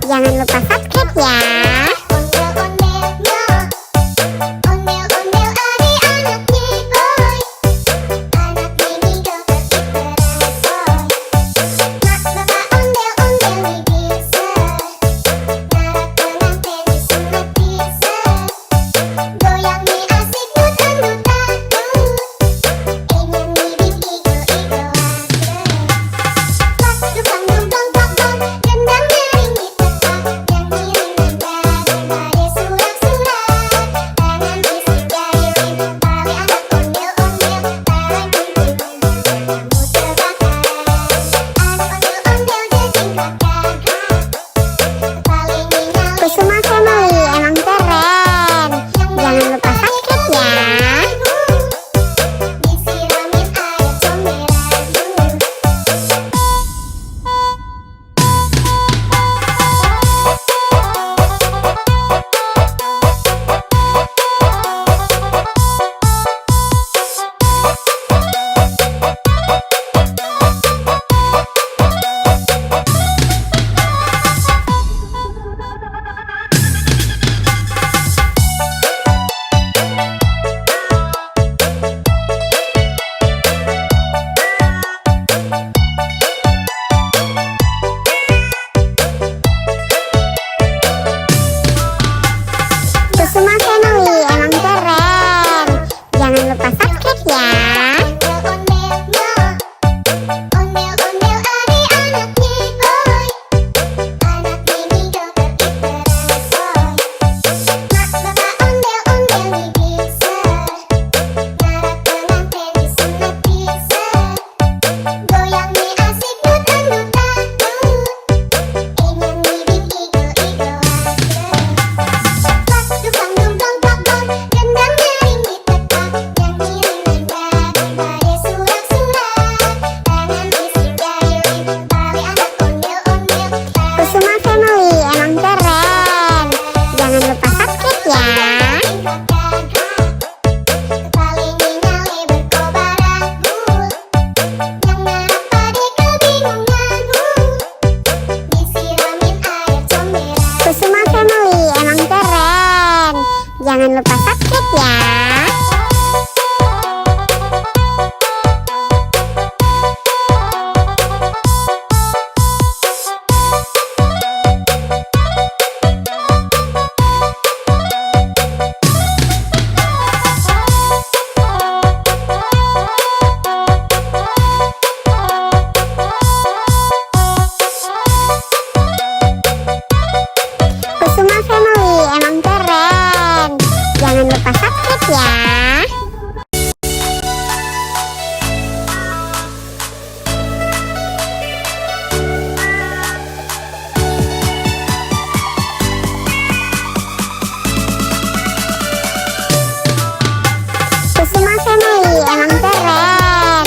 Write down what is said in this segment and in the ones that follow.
Jangan lupa subscribe ya. Kusuma Family emang keren. Jangan lupa subscribe ya. Kusuma Family emang keren. Jangan lupa subscribe ya. Kusuma Family emang keren. Jangan lupa subscribe ya. Kusuma Family emang keren. Jangan lupa subscribe ya. Kusuma Family emang keren. Jangan lupa subscribe ya. Kusuma Family emang keren.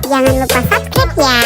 Jangan lupa subscribe ya.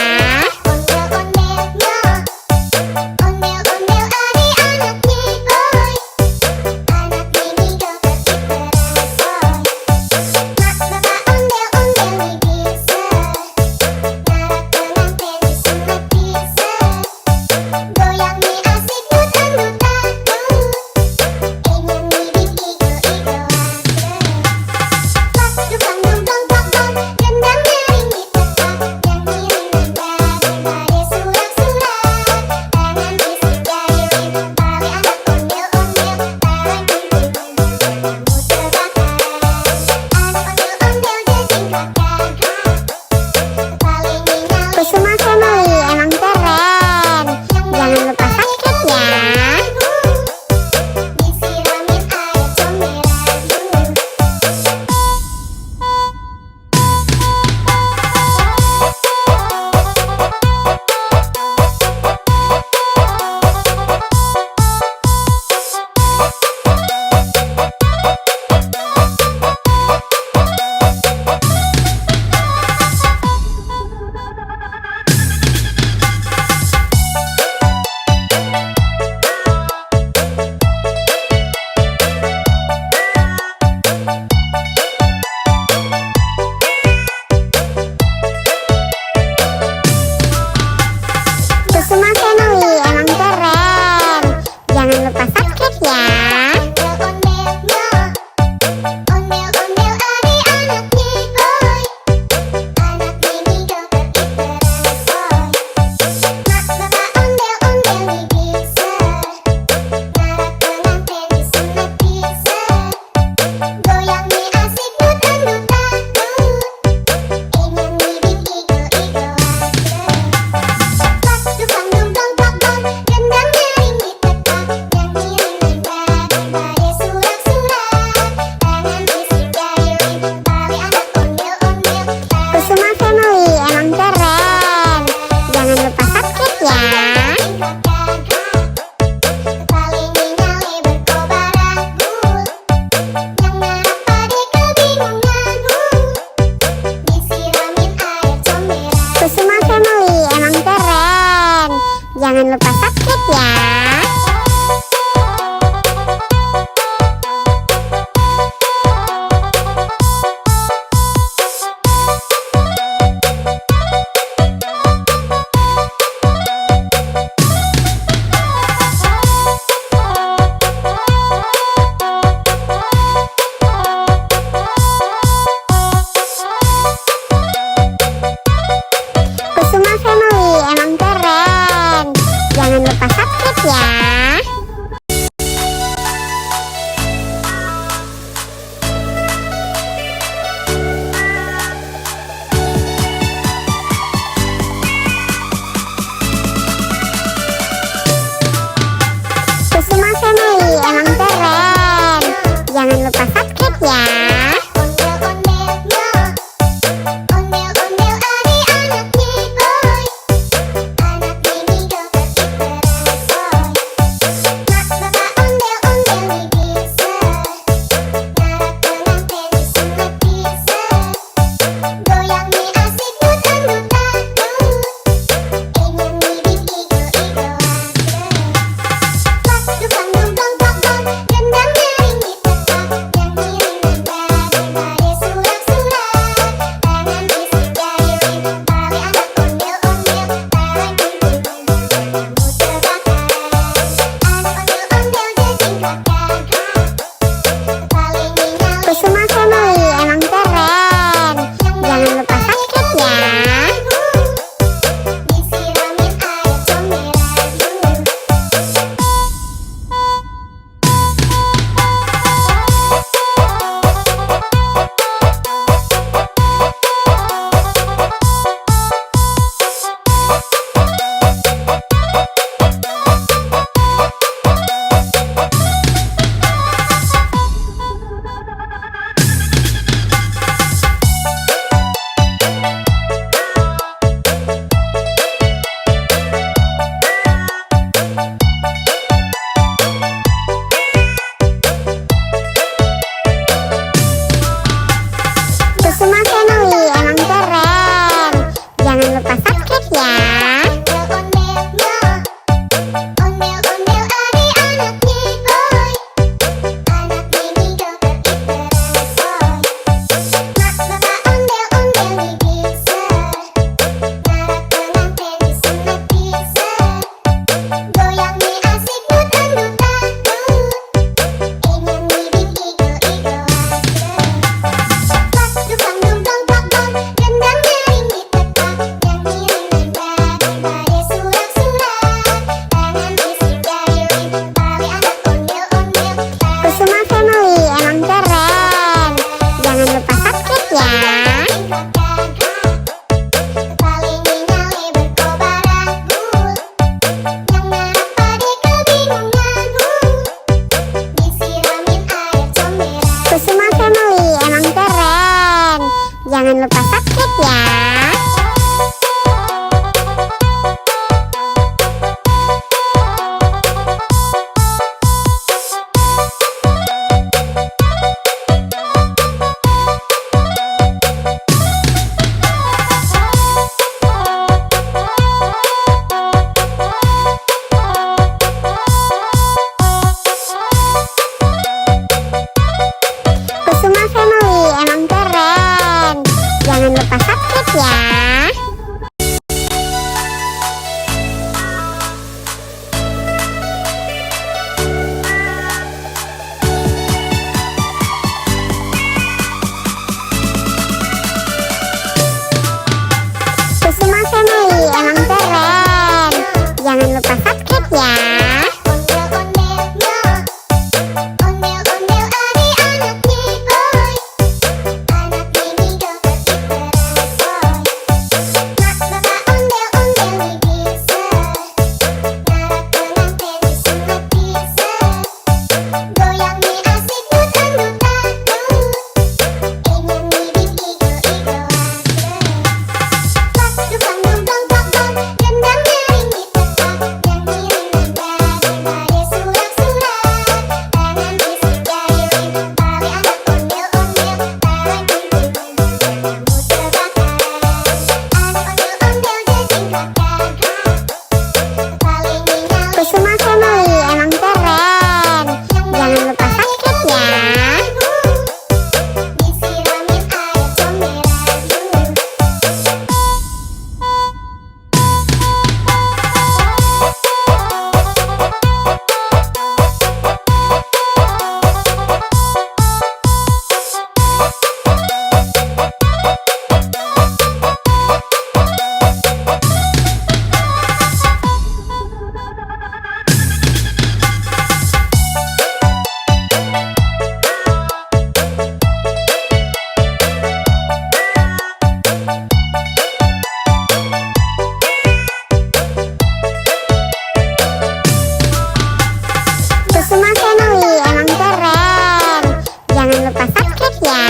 Jangan lupa subscribe ya. Kusuma Family emang keren. Jangan lupa subscribe ya. Kusuma Family emang keren. Jangan lupa subscribe ya. Kusuma Family emang keren. Jangan lupa subscribe ya. Kusuma Family emang keren. Jangan lupa subscribe ya.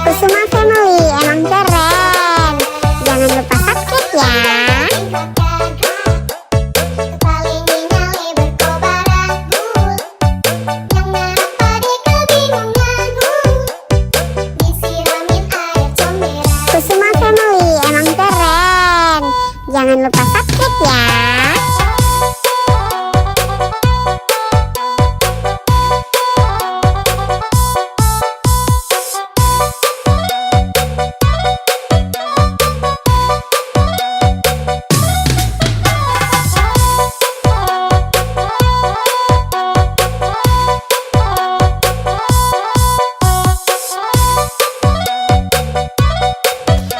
Kusuma Family emang keren. Jangan lupa subscribe ya. Kusuma Family emang keren. Jangan lupa subscribe ya.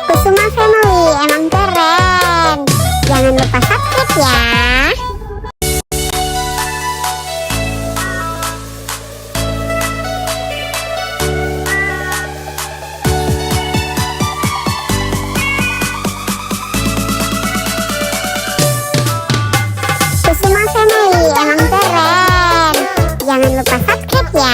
Kusuma Family emang keren. Jangan lupa subscribe ya. Kusuma Family emang keren. Jangan lupa subscribe ya.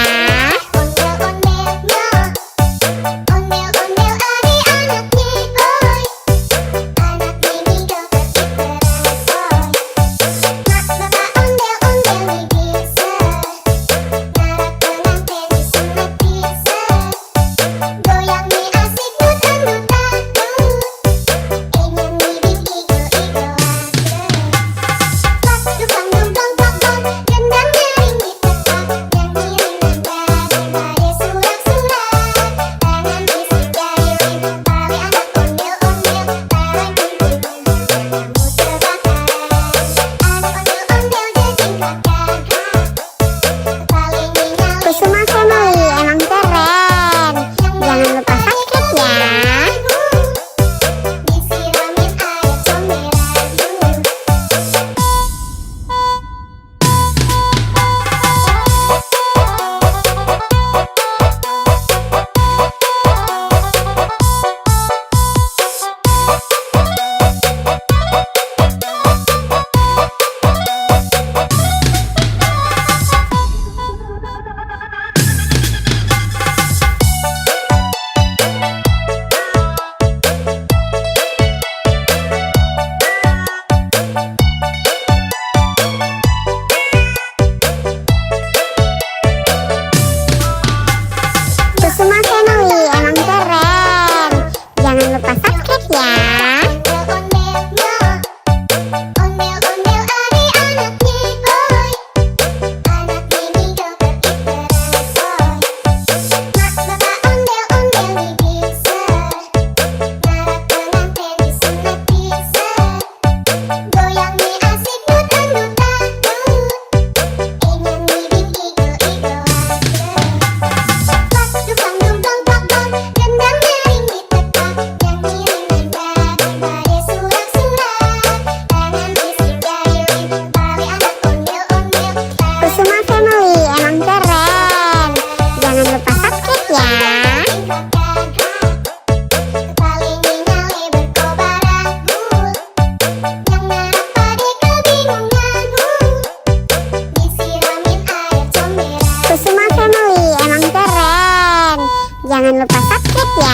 Jangan lupa subscribe ya.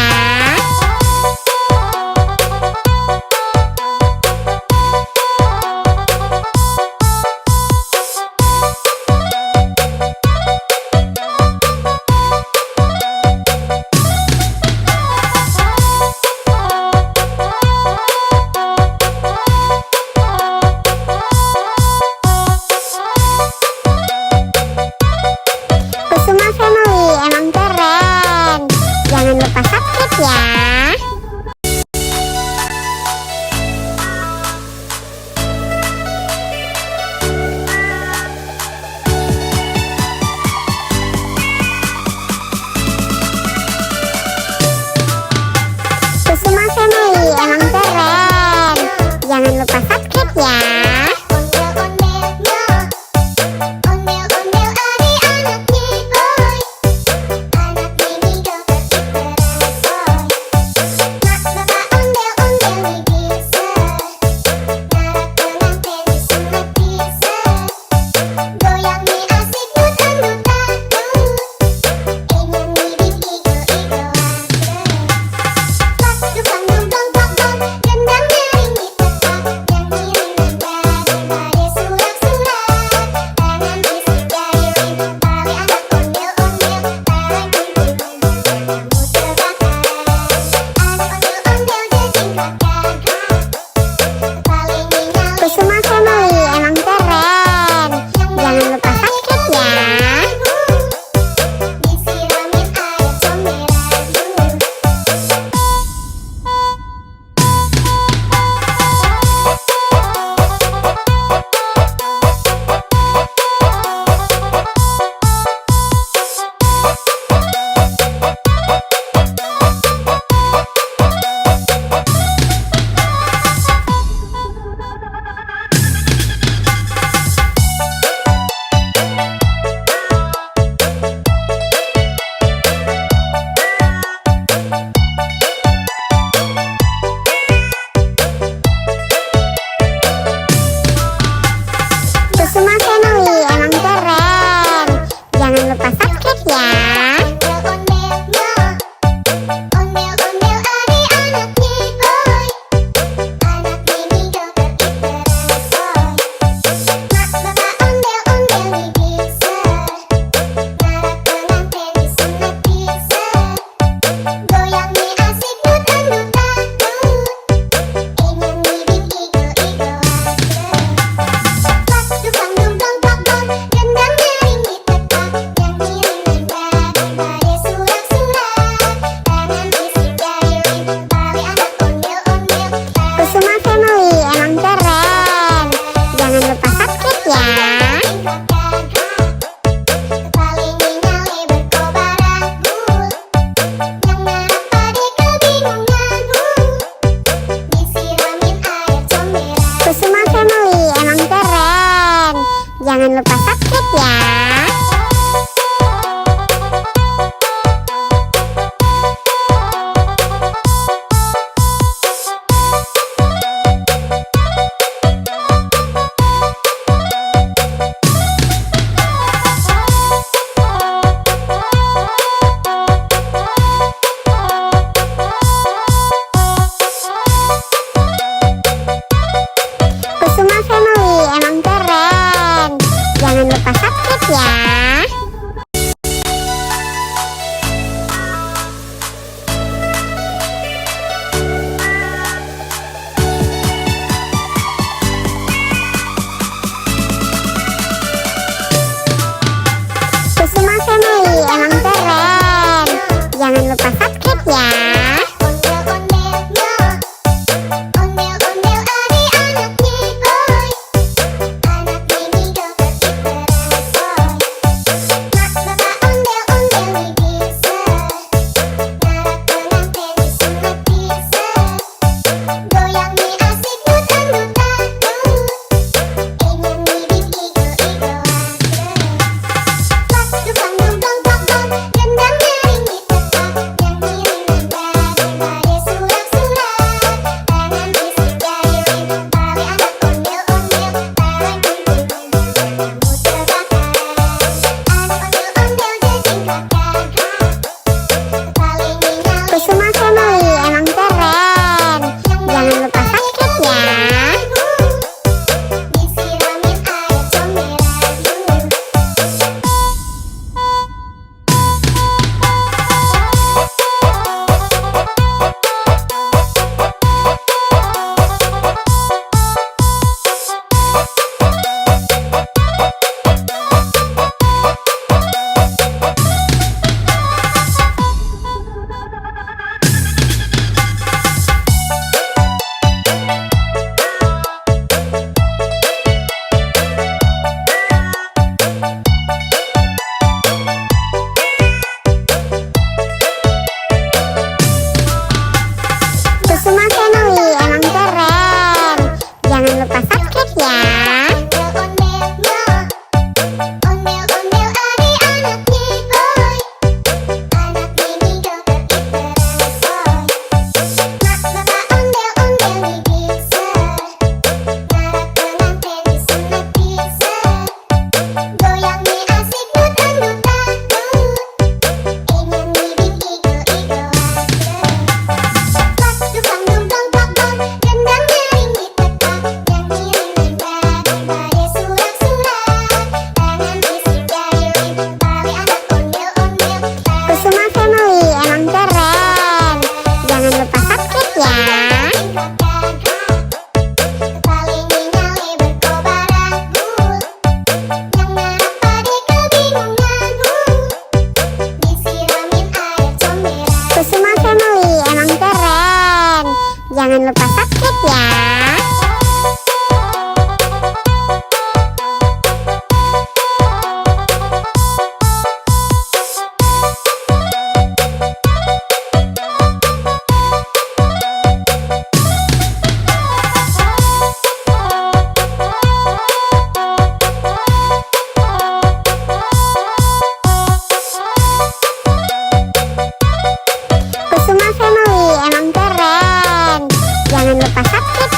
Kusuma Family emang keren. Jangan lupa subscribe ya. Kusuma Family emang keren. Jangan lupa subscribe ya. Kusuma Family emang keren. Jangan lupa subscribe ya. Kusuma Family emang keren. Jangan lupa subscribe ya. Kusuma Family emang keren. Jangan lupa subscribe ya. Kusuma Family emang keren. Jangan lupa subscribe ya. Kusuma Family emang keren. Jangan lupa subscribe ya. Kusuma Family emang keren. Jangan lupa subscribe ya.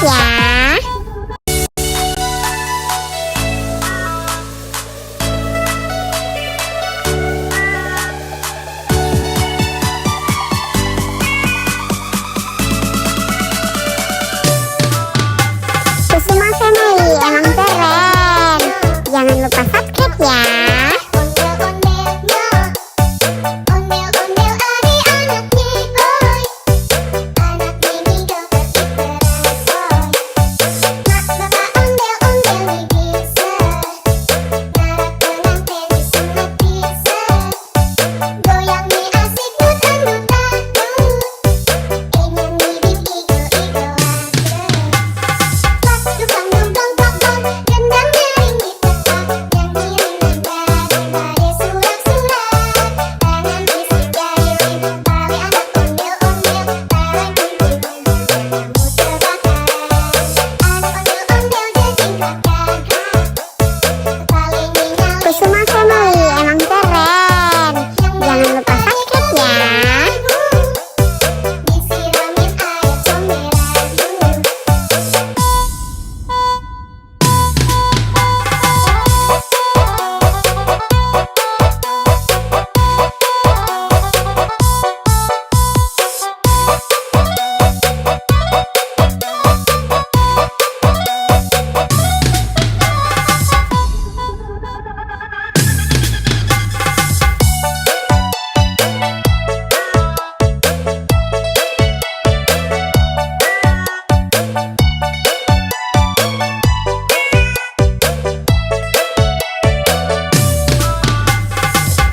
ya. Kusuma Family emang keren. Jangan lupa subscribe ya. Kusuma Family emang keren. Jangan lupa subscribe ya. Disiramin air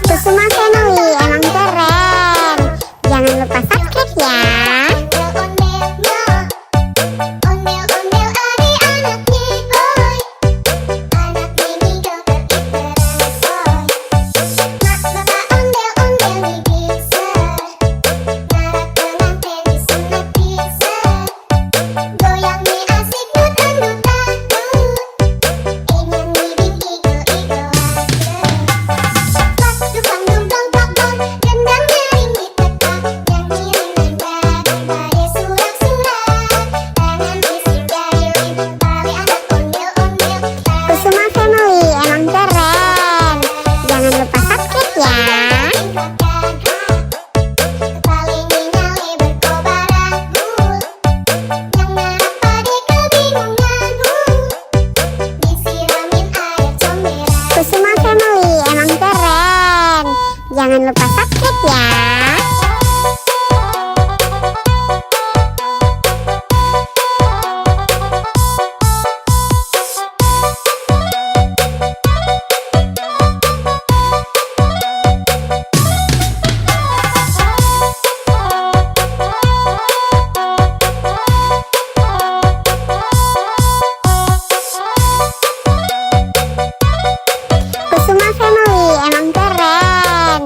Kusuma Family emang keren. Jangan lupa subscribe ya. Kusuma Family emang keren. Jangan lupa subscribe ya. Kusuma Family emang keren. Jangan lupa subscribe ya. Kusuma Family emang keren.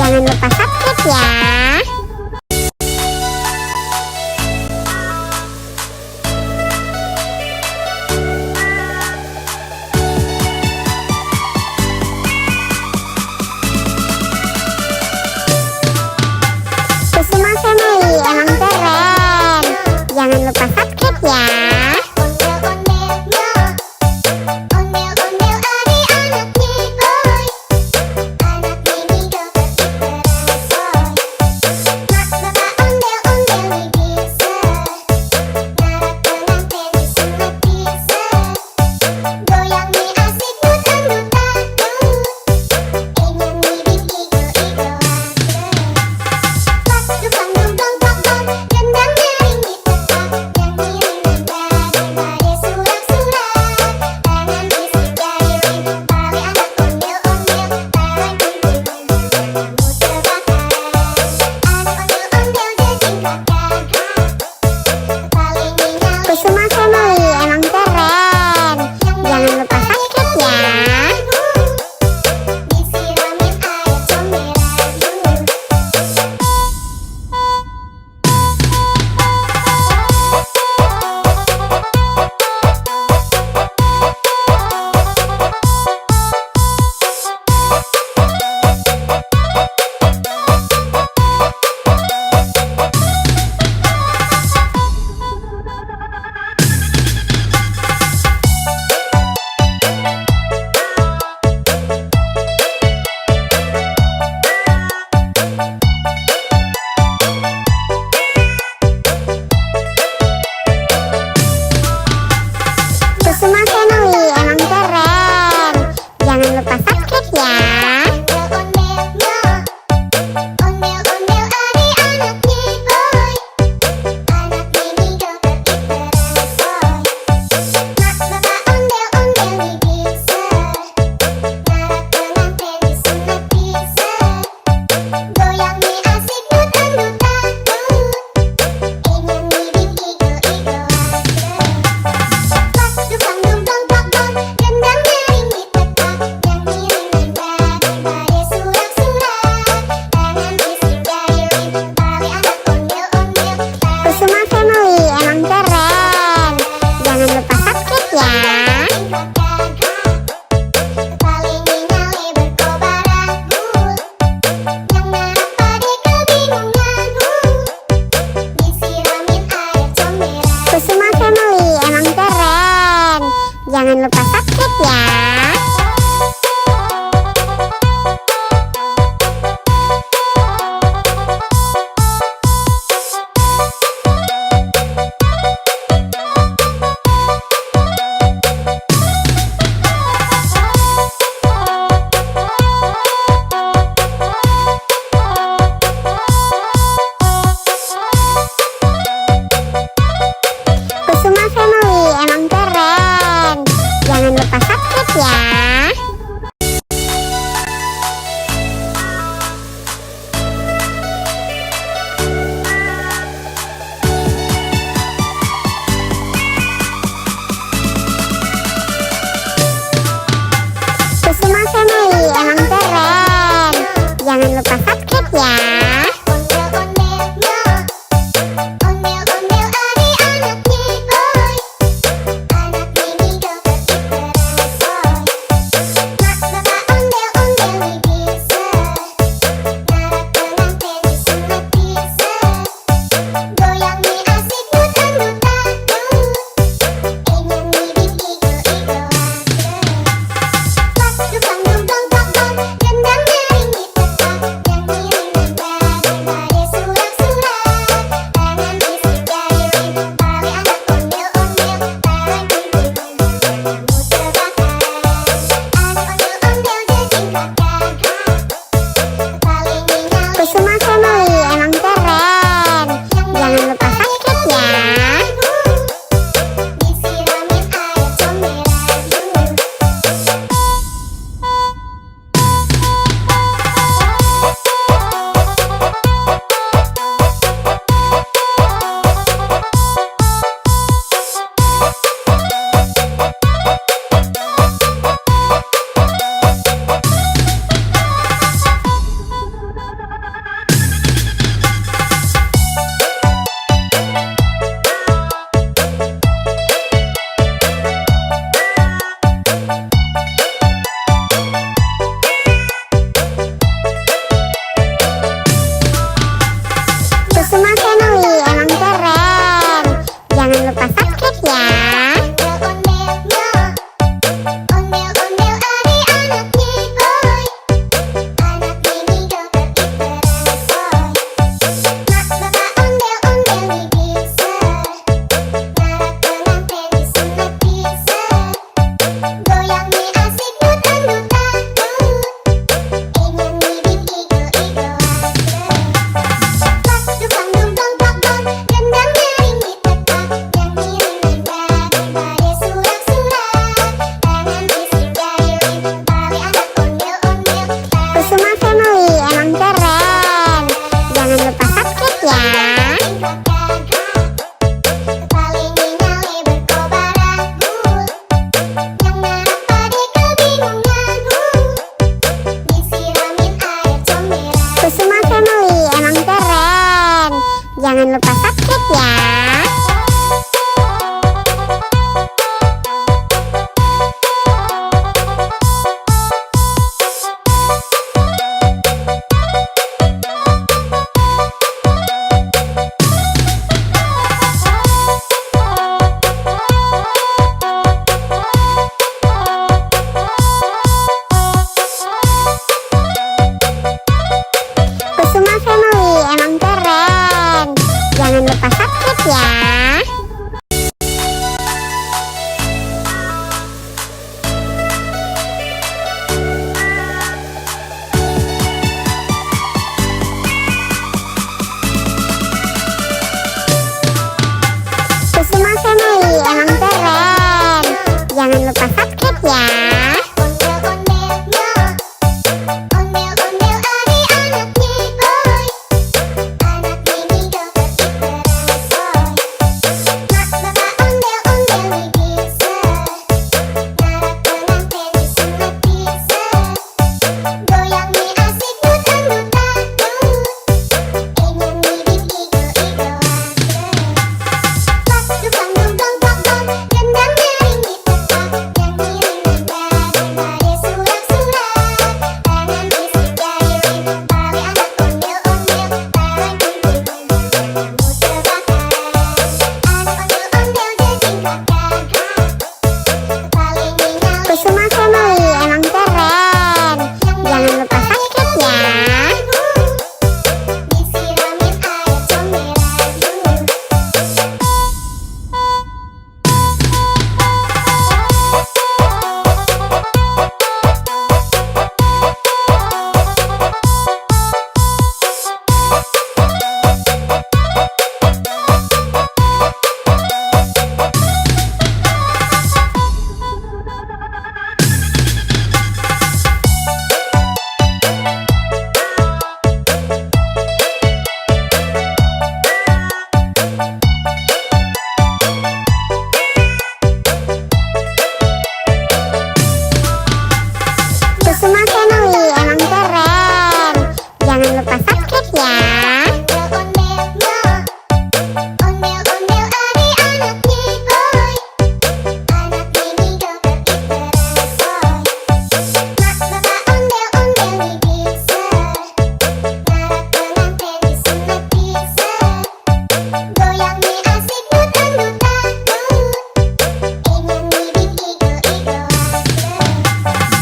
Jangan lupa subscribe ya. Kusuma Family emang keren. Jangan lupa subscribe ya. Kusuma Family emang keren. Jangan lupa subscribe ya. Disiramin air comberan. Jangan lupa subscribe ya. Ondel-ondelnya, ondel-ondel adik anak nih boy, anak mini dokter Iperansoy. Mak bapak ondel-ondel nih bisa, narak pengantin disunat bisa. Goyang nih asik muter muter, nyanyi bing igo igo Pas dukang dungdong dong dong, gendang nyaring ditetap, yang ngiring nembak badai surak-surak. Tangan istri jahilin, tali anak ondel-ondel, barang kuntilan, kamu terbakar. Anak ondel-ondel jejing kakak, tali nyalin. Kusuma Family emang keren. Jangan lupa subscribe ya. Disiramin air comberan. Kusuma Family emang keren. Jangan lupa subscribe ya. Ondel-ondelnya, ondel-ondel adik anak nih boy, anak mini dokter Iperansoy. Mak bapak ondel-ondel nih bisa, narak pengantin disunat bisa. Goyang nih asik muter muter, nyanyi bing igo igo Pas dukang dungdong dong dong, gendang nyaring ditetap, yang ngiring nembak badai surak-surak. Tangan istri jahilin, tali anak ondel-ondel, Kusuma Family emang keren. Jangan lupa subscribe ya. tali nyali berkobar agul, yang narak badai kebingungan. Disiramin air comberan. Kusuma Family emang keren. Jangan lupa subscribe ya. Kusuma Family emang keren. Jangan Jangan lupa subscribe ya. Ondel-ondelnya, ondel-ondel adik-anaknya, oi. Anak mini dokter iteresoy. Mak bapak ondel-ondel nih bisa, ngarap pengantin disunat bisa. Goyang nih asik dut-dut dangdut, inyan nih bing igo-igo asik.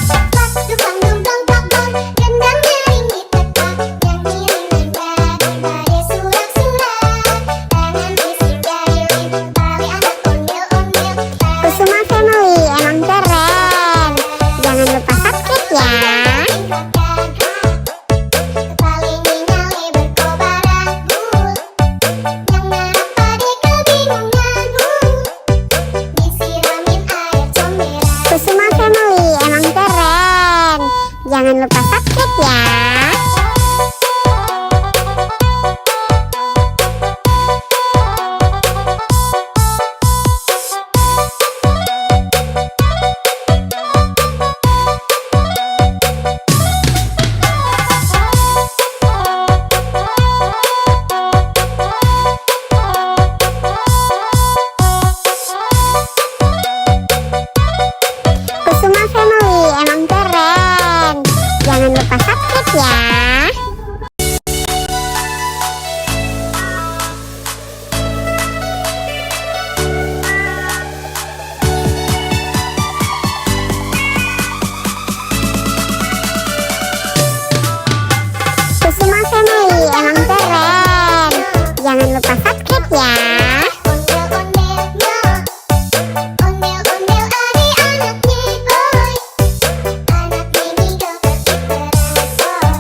Plak duplang dumplong plak dong, gendangnya ringit tekak, nyanyi ring dang badai surak-surak, tangan bising jari tali anak ondel-ondel. Kusuma Family emang keren. Jangan lupa subscribe ya. Talinya nyale berkobar anggur, yang ngarap pade kebingungan, disiramin air comberan. Kusuma Family emang keren. Jangan lupa subscribe ya. Kusuma Family emang keren. Jangan lupa subscribe ya. Kusuma Family emang keren. Jangan lupa subscribe ya. Ondel-ondelnya, ondel-ondel adik-anaknya, oi. Anak mini dokter iteresoy.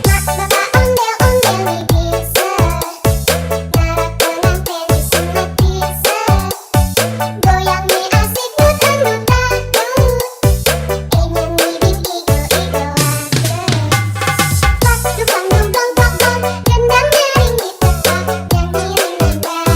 Mak bapak ondel-ondel nih bisa, ngarap pengantin disunat bisa. Goyang nih asik dut-dut dangdut, inyan nih bing igo-igo asik. Plak duplang dumplong plak dong, gendangnya ringit tekak, nyanyi ring dang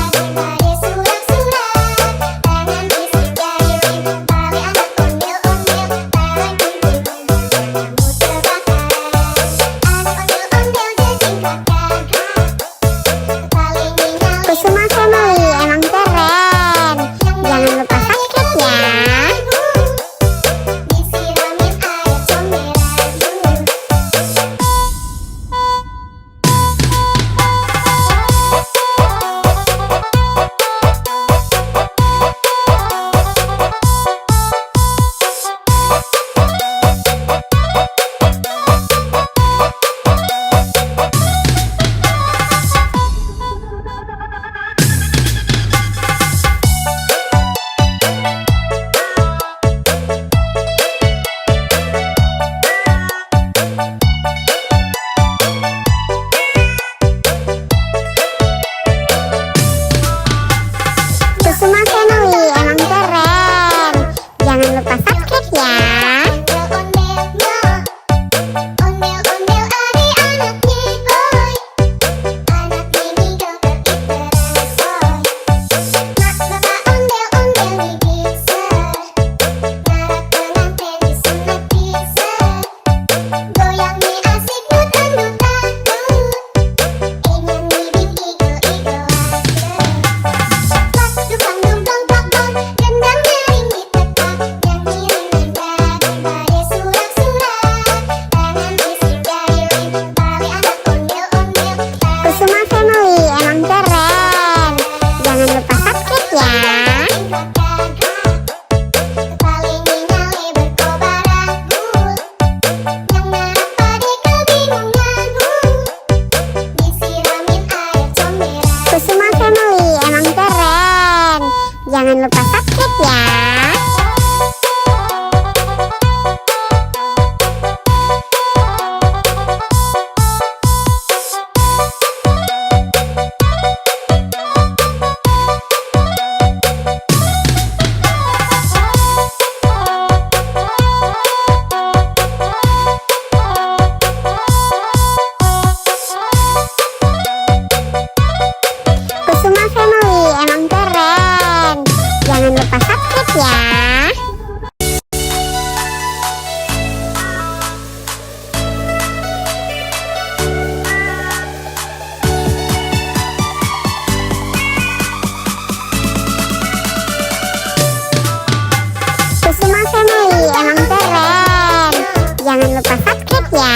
Jangan lupa subscribe ya.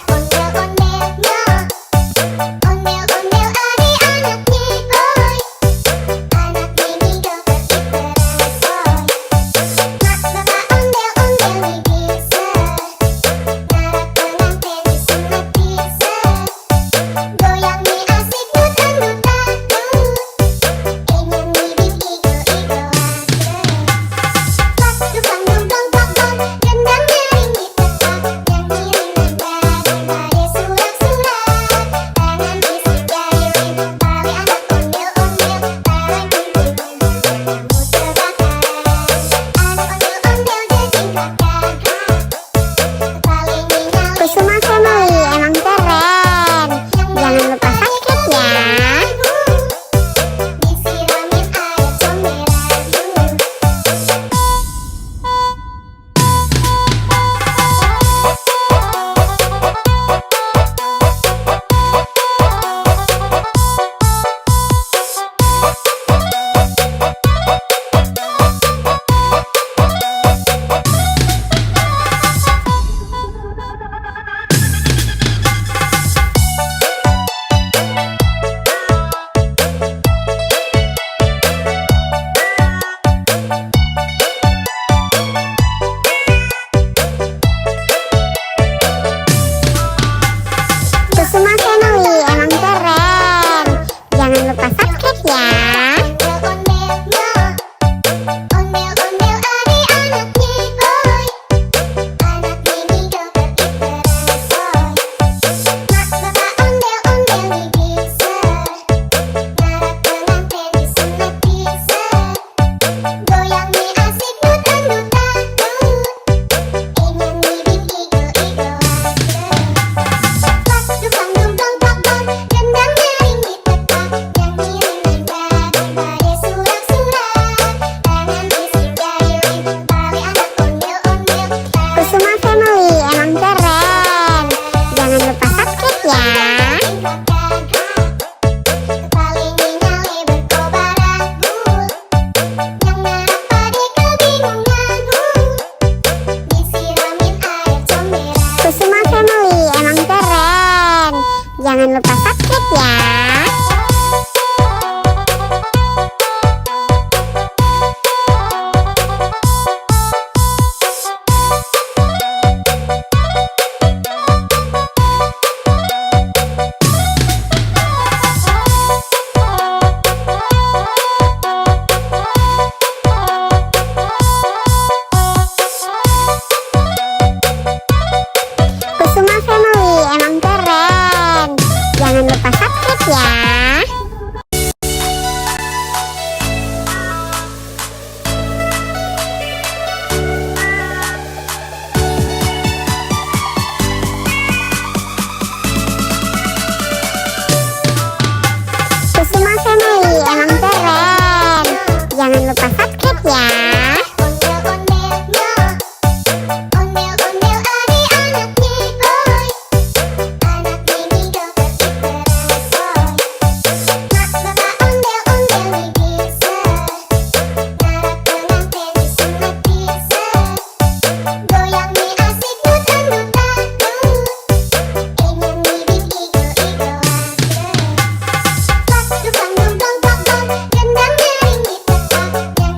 Ondel-ondelnya, ondel-ondel adik-anaknya, oi. Anak mini dokter Iperasoy. Mak bapak ondel-ondel nih bisa. Narak pengantin disunat bisa. Goyang nih asik dut-dut-dut. Enyan nih bing igo-igo Pak dukang dungdong pok-pok, gendang nyaring ditekak. Yang ngiring nanda surak-surak. Tangan bising jahilin, pawe anak ondel-ondel. Barang kumpul kamu terbakar. Anak ondel-ondel jajing kakak. Paling nyali Kusuma Family emang keren. Jangan lupa subscribe ya. disiramin air comberan. Kusuma Family emang keren. Jangan lupa subscribe ya. Ondel-ondelnya, ondel-ondel adik-anaknya, oi. Anak mini dokter Iperasoy. Mak bapak ondel-ondel nih bisa. Narak pengantin disunat bisa. Goyang nih asik dut-dut-dut. Enyan nih bing igo-igo Pak dukang dungdong pok-pok, gendang nyaring ditekak. Yang ngiring nanda surak-surak. Tangan bising jahilin, pawe anak ondel-ondel. Barang kumpul kamu terbakar. Anak ondel-ondel jajing kakak. Paling nyali Kusuma Family emang keren. Jangan lupa subscribe ya. berkobar agul. Yang narak pade kebingungan. Disiramin air comberan. Kusuma Family emang keren. Jangan lupa subscribe ya. Kusuma Family emang keren. Jangan lupa subscribe ya. Kusuma Family emang keren. Jangan lupa subscribe ya. Ondel-ondelnya, ondel-ondel adik-anaknya, oi. Anak mini dokter Iperasoy. Mak bapak ondel-ondel nih bisa. Narak pengantin disunat bisa. Goyang nih asik dut-dut-dut. Enyan nih bing igo-igo Pak dukang dungdong pok-pok, gendang nyaring ditekak. Yang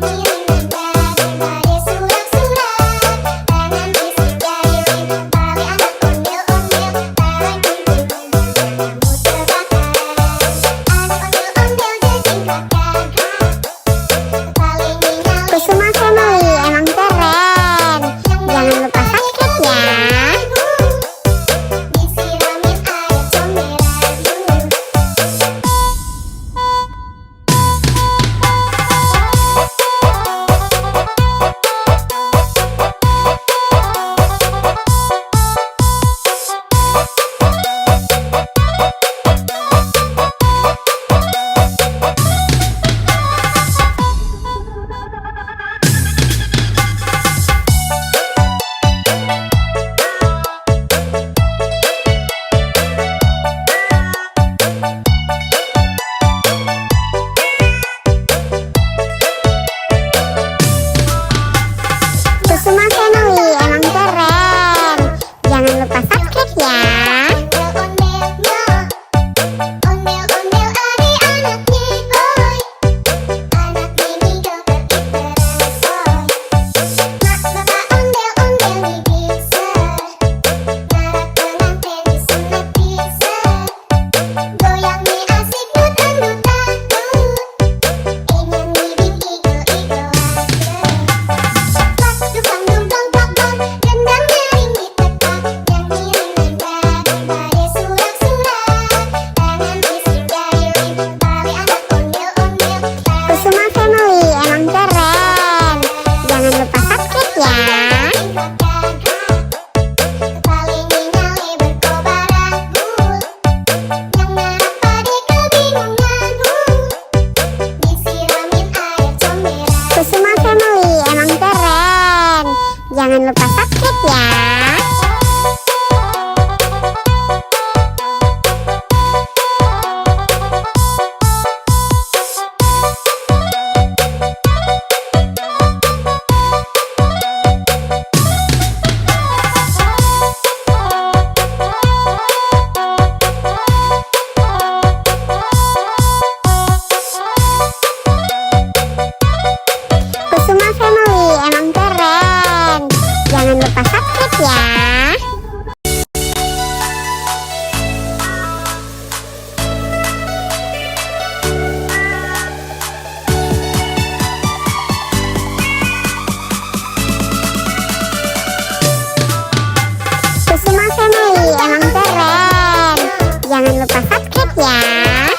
Jangan lupa subscribe ya.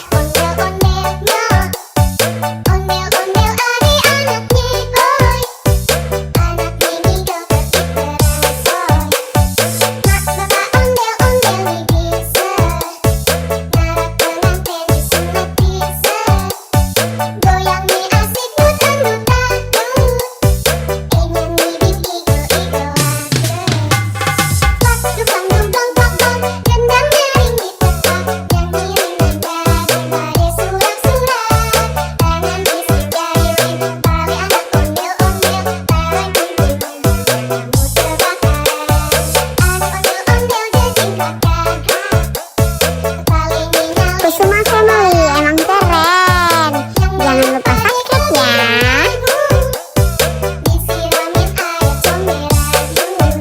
Ondel-ondelnya, ondel-ondel adik anak Niboy, anak Mimi dokter Iteresoy. Mak bapak ondel-ondel nih bisa, ngarap pengantin disunat bisa. Goyang nih asik dut-dut-dut, ingin mirip igo-igo Pak dukang dumbang bang, gendang nyaring ditepak, yang ngiring nanda daripada surak-surak. Tangan isi jari, tali anak ondel-ondel, tarik kunting, kamu terbakaran. Anak ondel-ondel jajing kakak, tali nyala. Kusuma Family emang keren. Jangan lupa subscribe ya. Disiramin air comberan.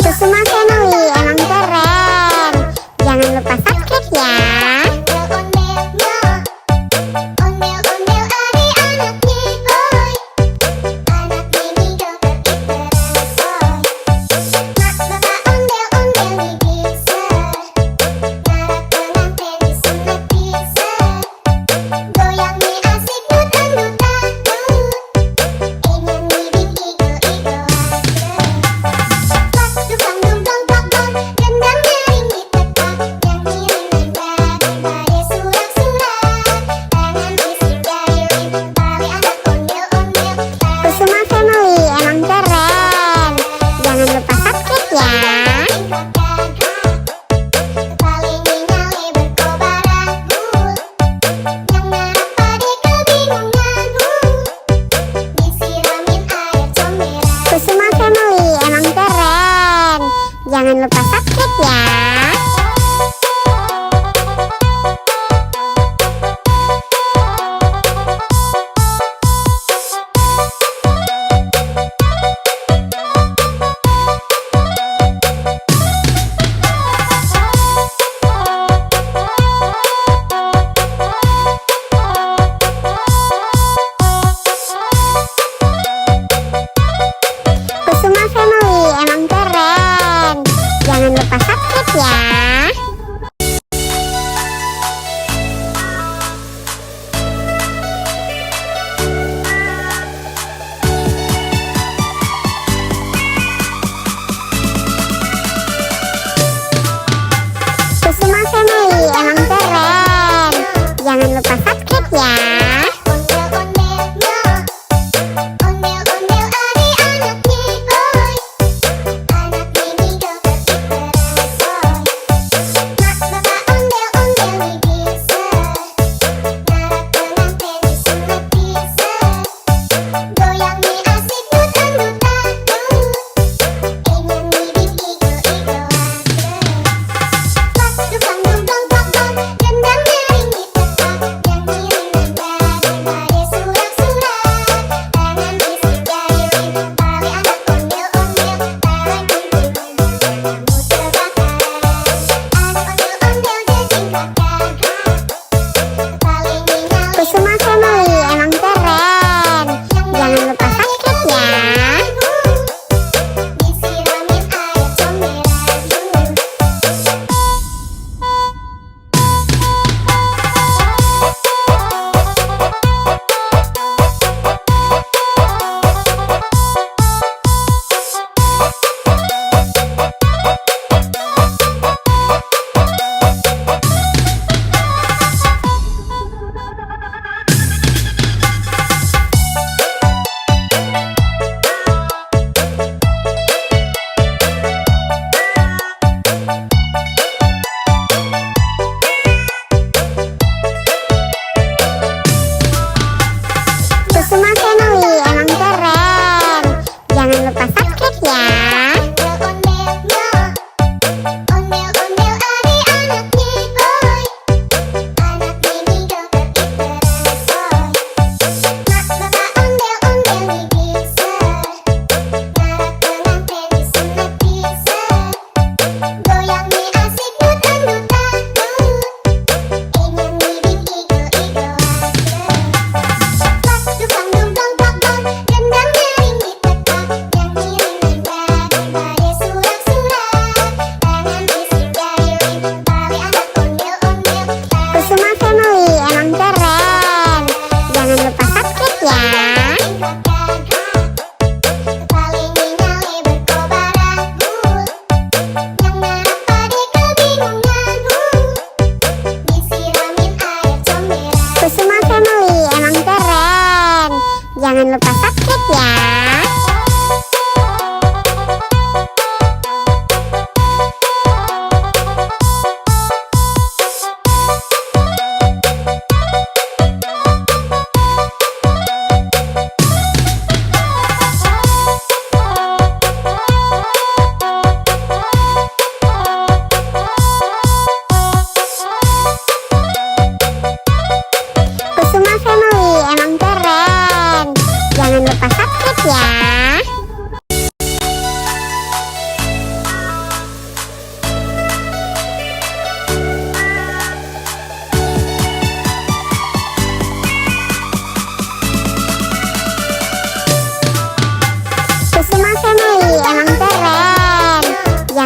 Kusuma Family emang keren. Jangan lupa subscribe ya. Ondel-ondelnya, ondel-ondel adik anak Niboy, anak Mimi dokter Iteresoy. Mak bapak ondel-ondel nih bisa, ngarap pengantin disunat bisa. Goyang nih asik dut-dut-dut, ingin mirip igo-igo Pak dukang dumbang bang, gendang nyaring ditepak, yang ngiring nanda daripada surak-surak. Tangan isi jari, tali anak ondel-ondel, Kusuma Family emang keren. Jangan lupa subscribe ya. tali nyale berkobar agul, yang ngarap pade kebingungan. Disiramin air comberan. Kusuma Family emang keren. Jangan lupa subscribe ya. Kusuma Family emang keren. Jangan lupa subscribe ya. Kusuma Family emang keren. Jangan lupa subscribe ya. Ondel-ondelnya, ondel-ondel adik anak Niboy, anak Mimi dokter Iteresoy.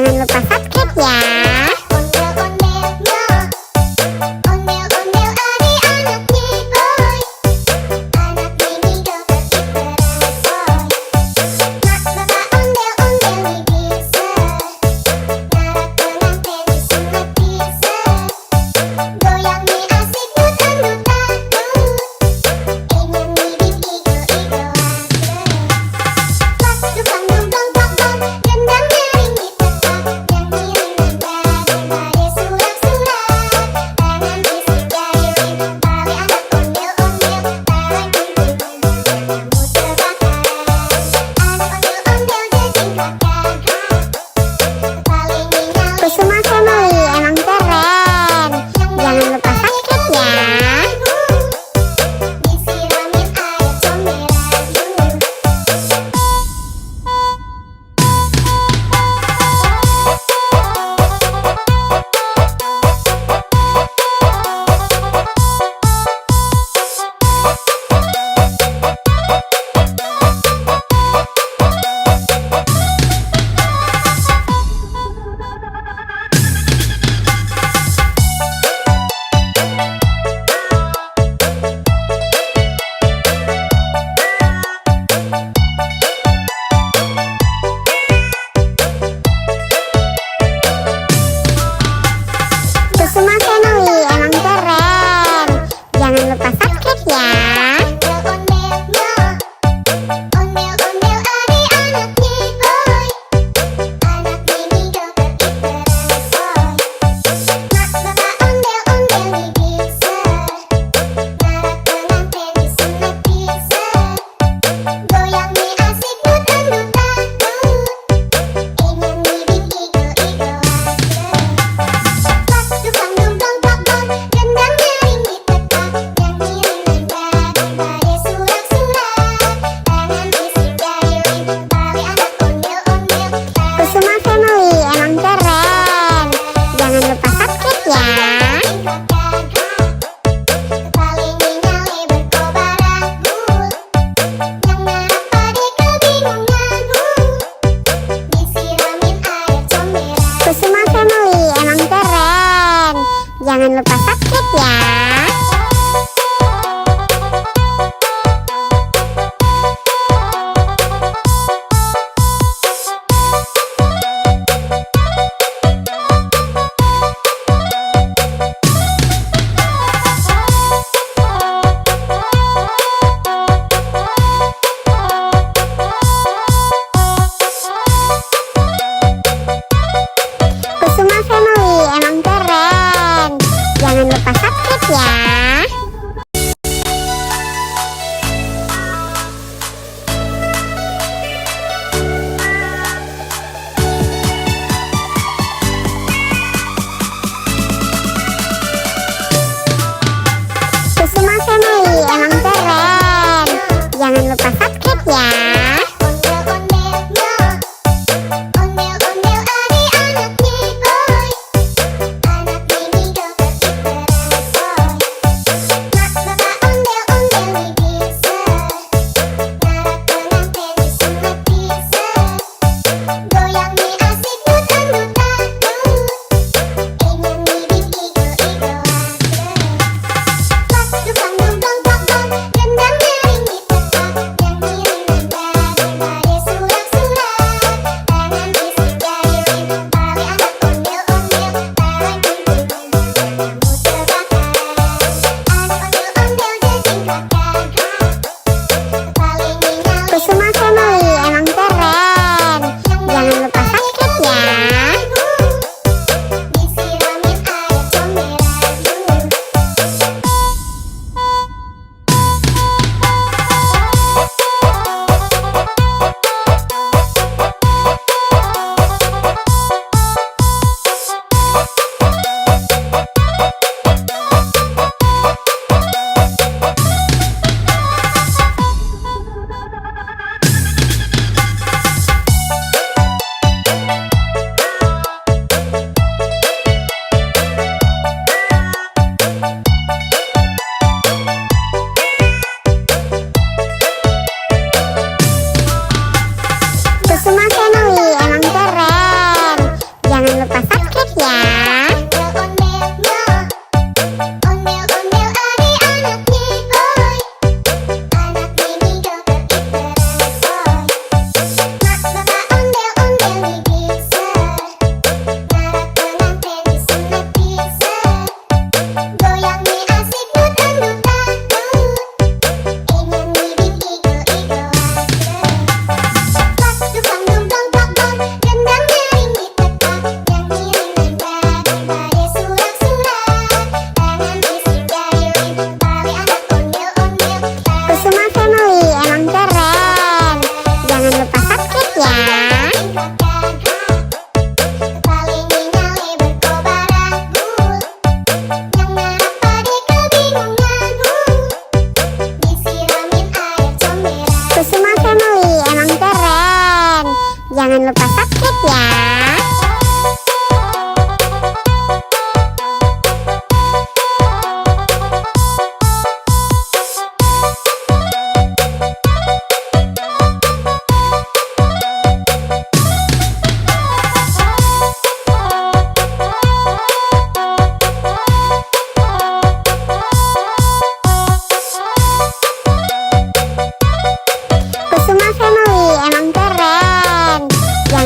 Jangan lupa subscribe ya. Ondel-ondelnya, ondel-ondel adik anak Niboy, anak Mimi dokter Iperesoy. Mak bapak ondel-ondel nih bisa, ngarak pengantin disunat bisa. Goyang nih asik dut-dut-dut, ingin bibit igo-igo aja. Pas dukang dugong pok-pok, gendang nyaring ditekak, yang ngiring nanda berbalik surak-surak. Tangan isi gayung, tali anak ondel-ondel, tarik kunci bunga kamu terbakar. Anak ondel-ondel jejing kakak, paling nyali Kusuma Family emang keren. Jangan lupa subscribe ya. disiramin air comberan dulu. Kusuma Family emang keren. Jangan lupa subscribe ya. Ondel-ondelnya, ondel-ondel adik anak Niboy, anak Mimi dokter Iperesoy. Mak bapak ondel-ondel nih bisa, ngarak pengantin disunat bisa. Goyang nih asik dut-dut-dut, ingin bibit igo-igo aja. Pas dukang dugong pok-pok, gendang nyaring ditekak, yang ngiring nanda berbalik surak-surak. Tangan isi gayung, tali anak ondel-ondel, Kusuma Family emang keren. Jangan lupa subscribe ya. paling nyali berkobar agul, yang ngarap pade kebingungan, disiramin air comberan. Kusuma Family emang keren. Jangan lupa subscribe ya. Kusuma Family emang keren. Jangan lupa subscribe ya. Kusuma Family emang keren. Jangan lupa subscribe ya. Ondel-ondelnya, ondel-ondel adik anak Niboy, anak Mimi dokter Iperesoy. Mak bapak ondel-ondel nih bisa, ngarak pengantin disunat bisa. Goyang nih asik dut-dut-dut, ingin bibit igo-igo aja. Pas dukang dugong pok-pok, gendang nyaring ditekak, yang ngiring nanda Jangan lupa subscribe ya. Kusuma Family emang keren. Jangan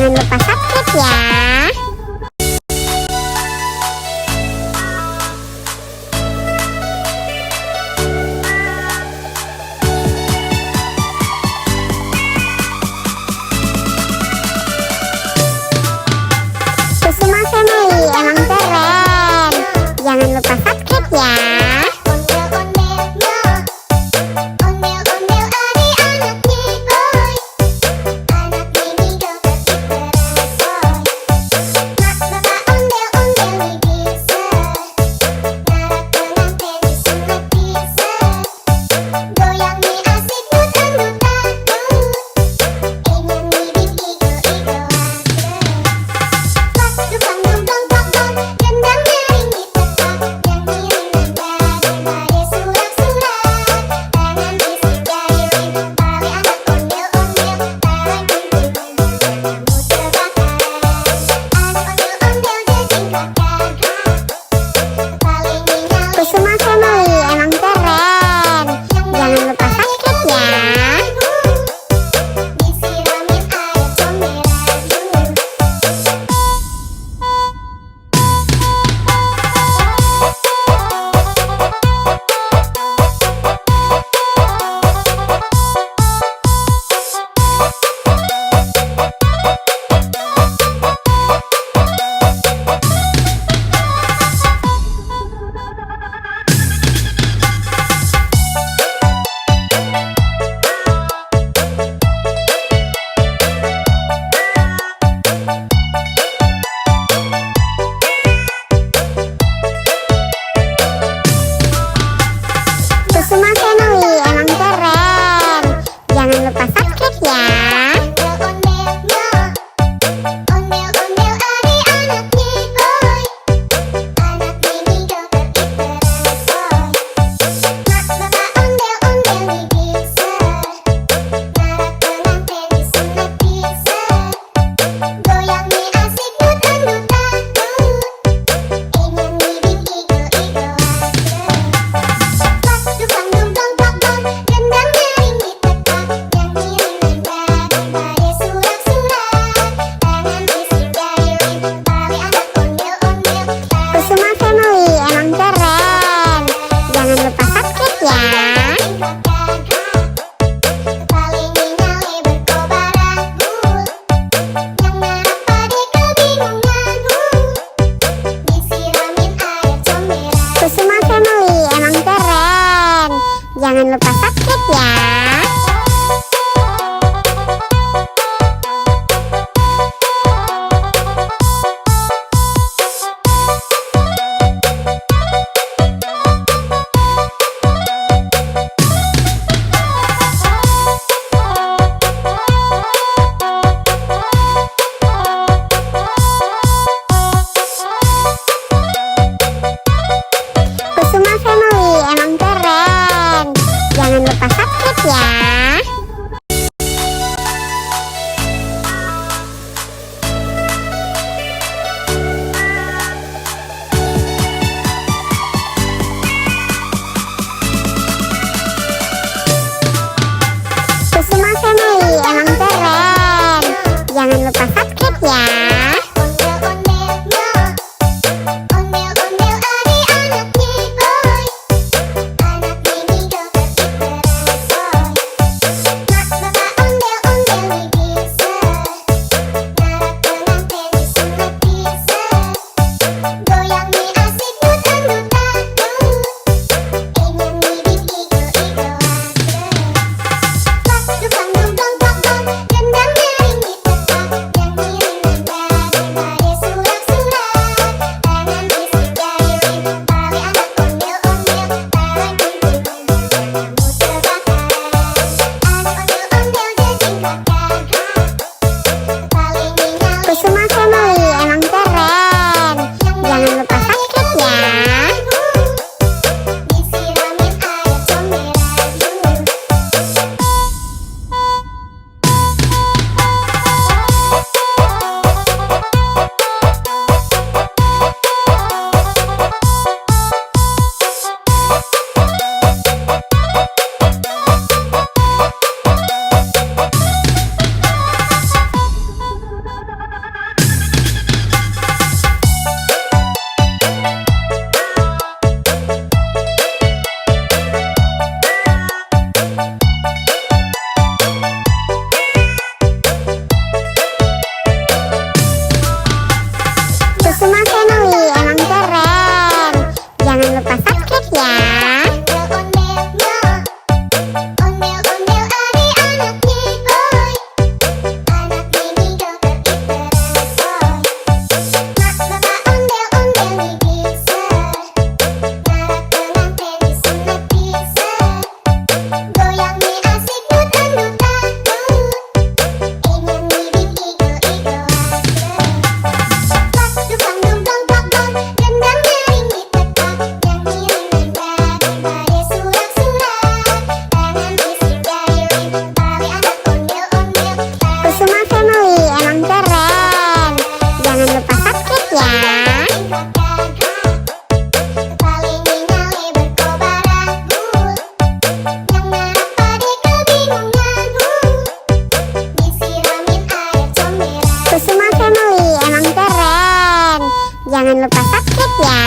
Jangan lupa subscribe ya.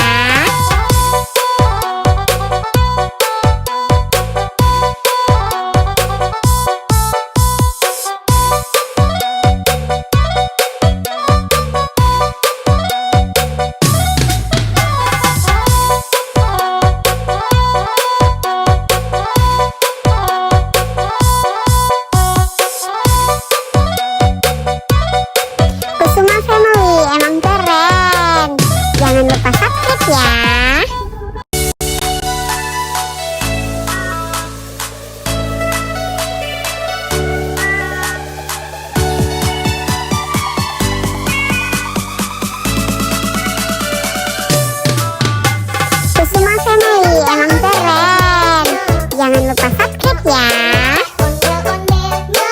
Kusuma Family emang keren. Jangan lupa subscribe ya. Kusuma Family emang keren. Jangan lupa subscribe ya. Ondel-ondelnya,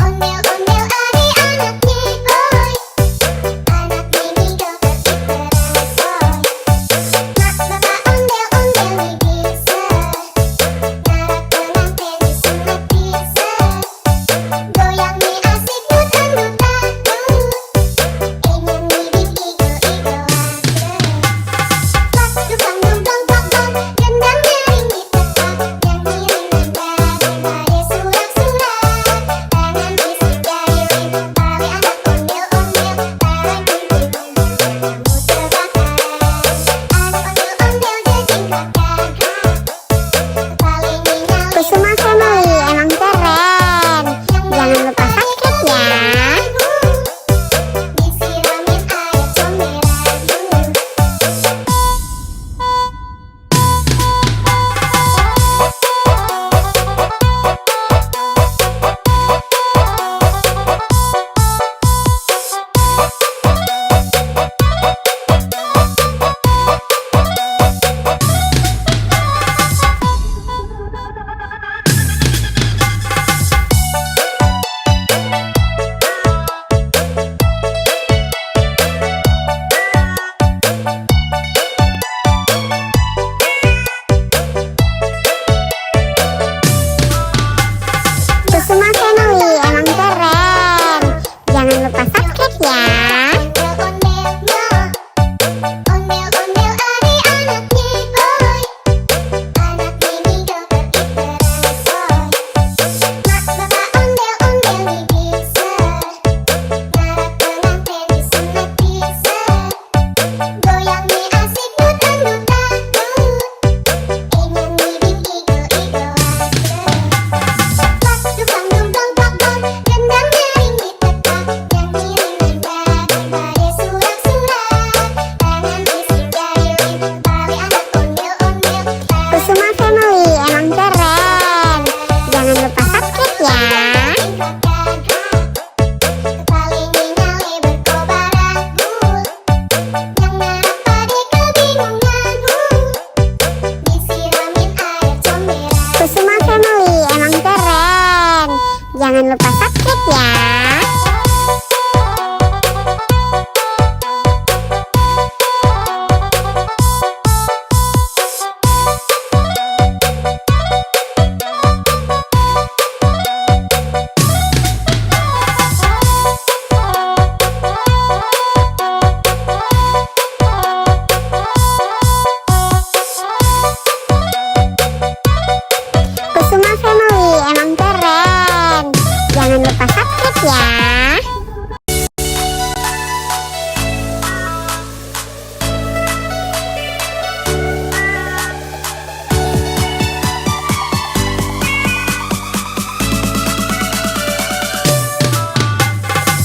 ondel-ondel ari anak Niboy. Anak Mimi dokter Iperan boy. Mak bapak ondel-ondel nih bisa. Ngarap pengantin disunat bisa. Goyang nih asik dut-dut-dut. Ingin nih igo-igo Pas dukang dong dong dong dong. Gendang nyaring ditetak. Yang ngiring nendang daripada surak-surak. Tangan isi jari tali anak ondel-ondel. Tarang kunti kamu terbakar. Anak ondel-ondel jejing kakak. Tali nyala Kusuma Family emang keren. Jangan lupa subscribe ya. disiramin air comberan. Kusuma Family emang keren. Jangan lupa subscribe ya. Ondel-ondelnya, ondel-ondel ari anak Niboy. Anak Mimi dokter Iperan boy. Mak bapak ondel-ondel nih bisa. Ngarap pengantin disunat bisa. Goyang nih asik dut-dut-dut. Ingin nih igo-igo Pas dukang dong dong dong dong. Gendang nyaring ditetak. Yang ngiring nendang daripada surak-surak. Tangan isi jari tali anak ondel-ondel. Kusuma Family emang keren. Jangan lupa subscribe ya. Tali nyale berkobar anggur. Yang merah pade kebingungan. Disiramin air comberan. Kusuma Family emang keren. Jangan lupa subscribe ya. Kusuma Family emang keren. Jangan lupa subscribe ya.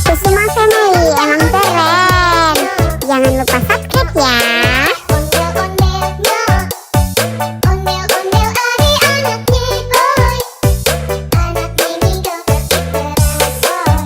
Kusuma Family emang keren. Jangan lupa subscribe ya. Ondel-ondelnya, ondel-ondel ari anak Niboy. Anak Mimi dokter Iperan boy.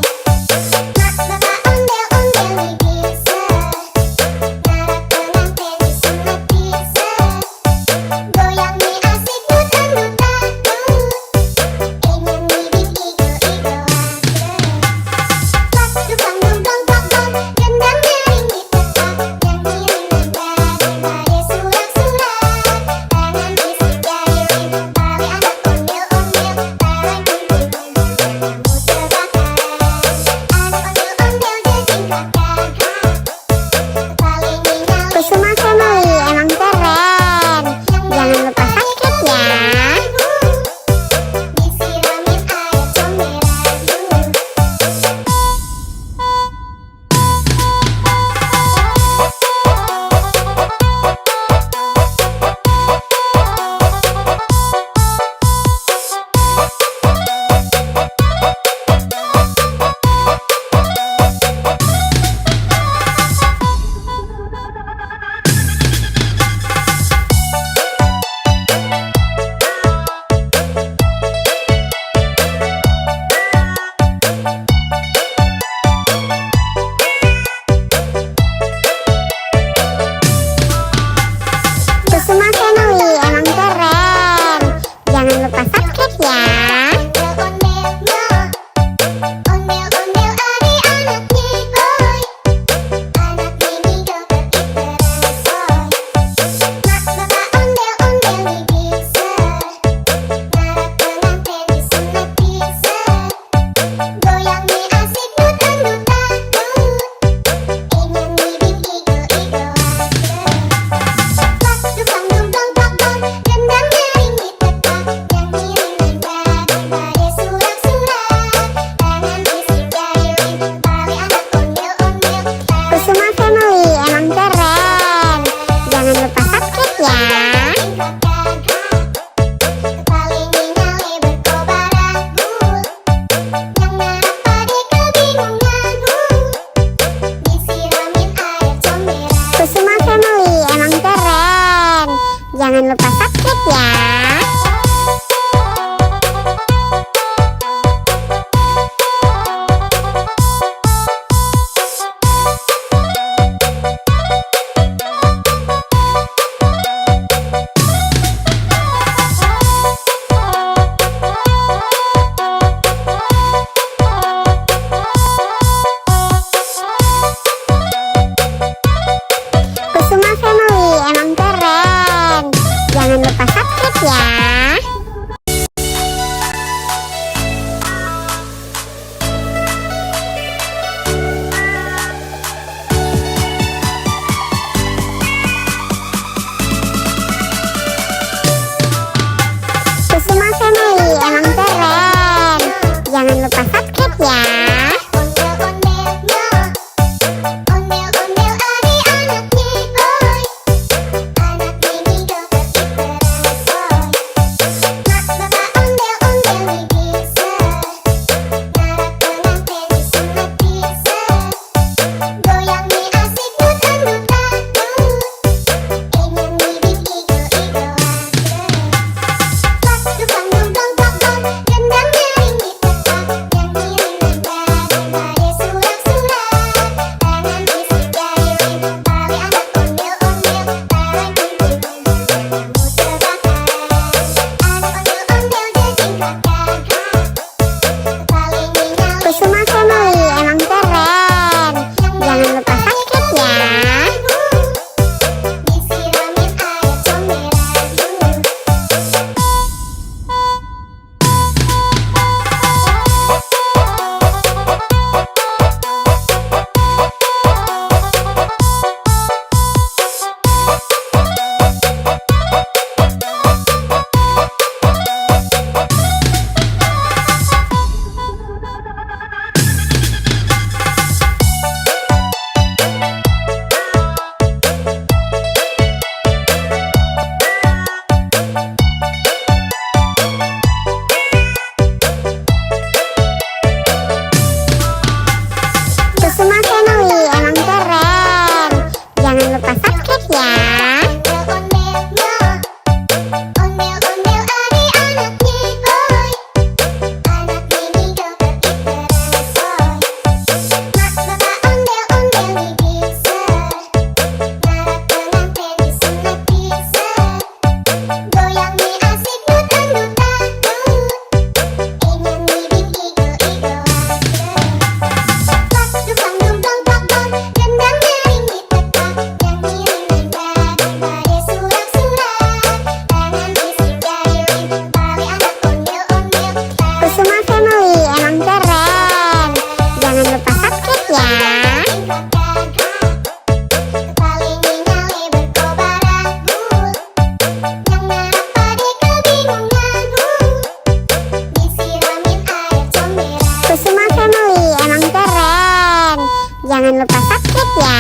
family, emang keren. Jangan lupa subscribe ya.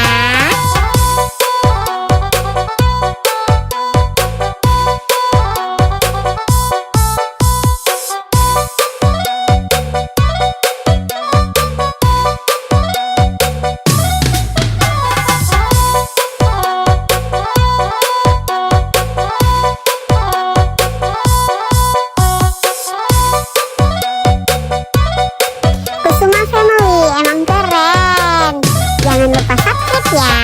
Kusuma family, emang keren. Jangan lupa subscribe ya.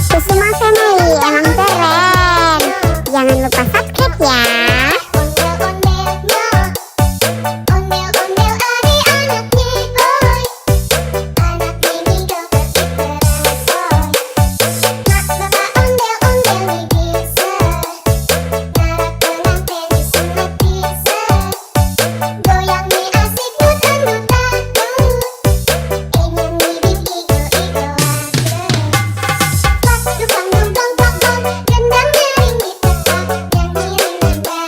Kusuma family, emang keren. Jangan lupa subscribe ya. Ondel-ondel ade anak mini boy. Anak mini dokter ikut Mak bapak ondel-ondel nih bisa. Narak tenang tenis sunat bisa. Goyang nih asik dut-dut-dut. Enyang nih bing igo-igo Pas dukang dum dong dong dong. Gendang nyaring di tepak. Yang ngiring nendang.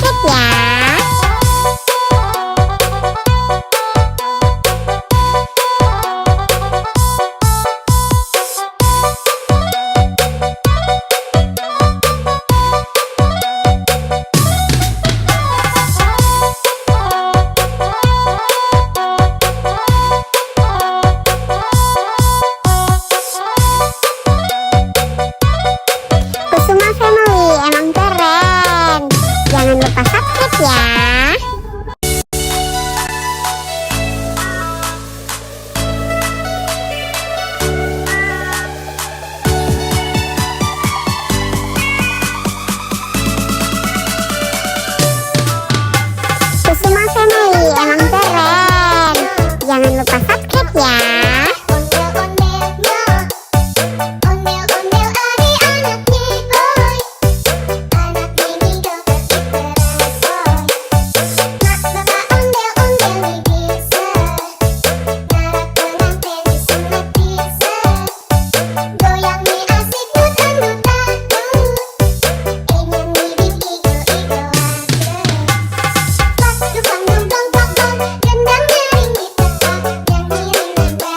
subscribe ya. Kusuma Family emang keren. Jangan lupa subscribe ya. Kusuma Family emang keren. Jangan lupa subscribe ya. Ondel-ondelnya, ondel-ondel ari anak boy, anak mini dompet pinteran boy. Mak bapak ondel-ondel nih bisa, ngarap pengantin di sunat bisa. Goyang nih asik mut andut takut, enyan nih bing igo-igo aja. Pas dupang dum dong dong dong, gendang nyaring di tetap, yang ngiring nembak.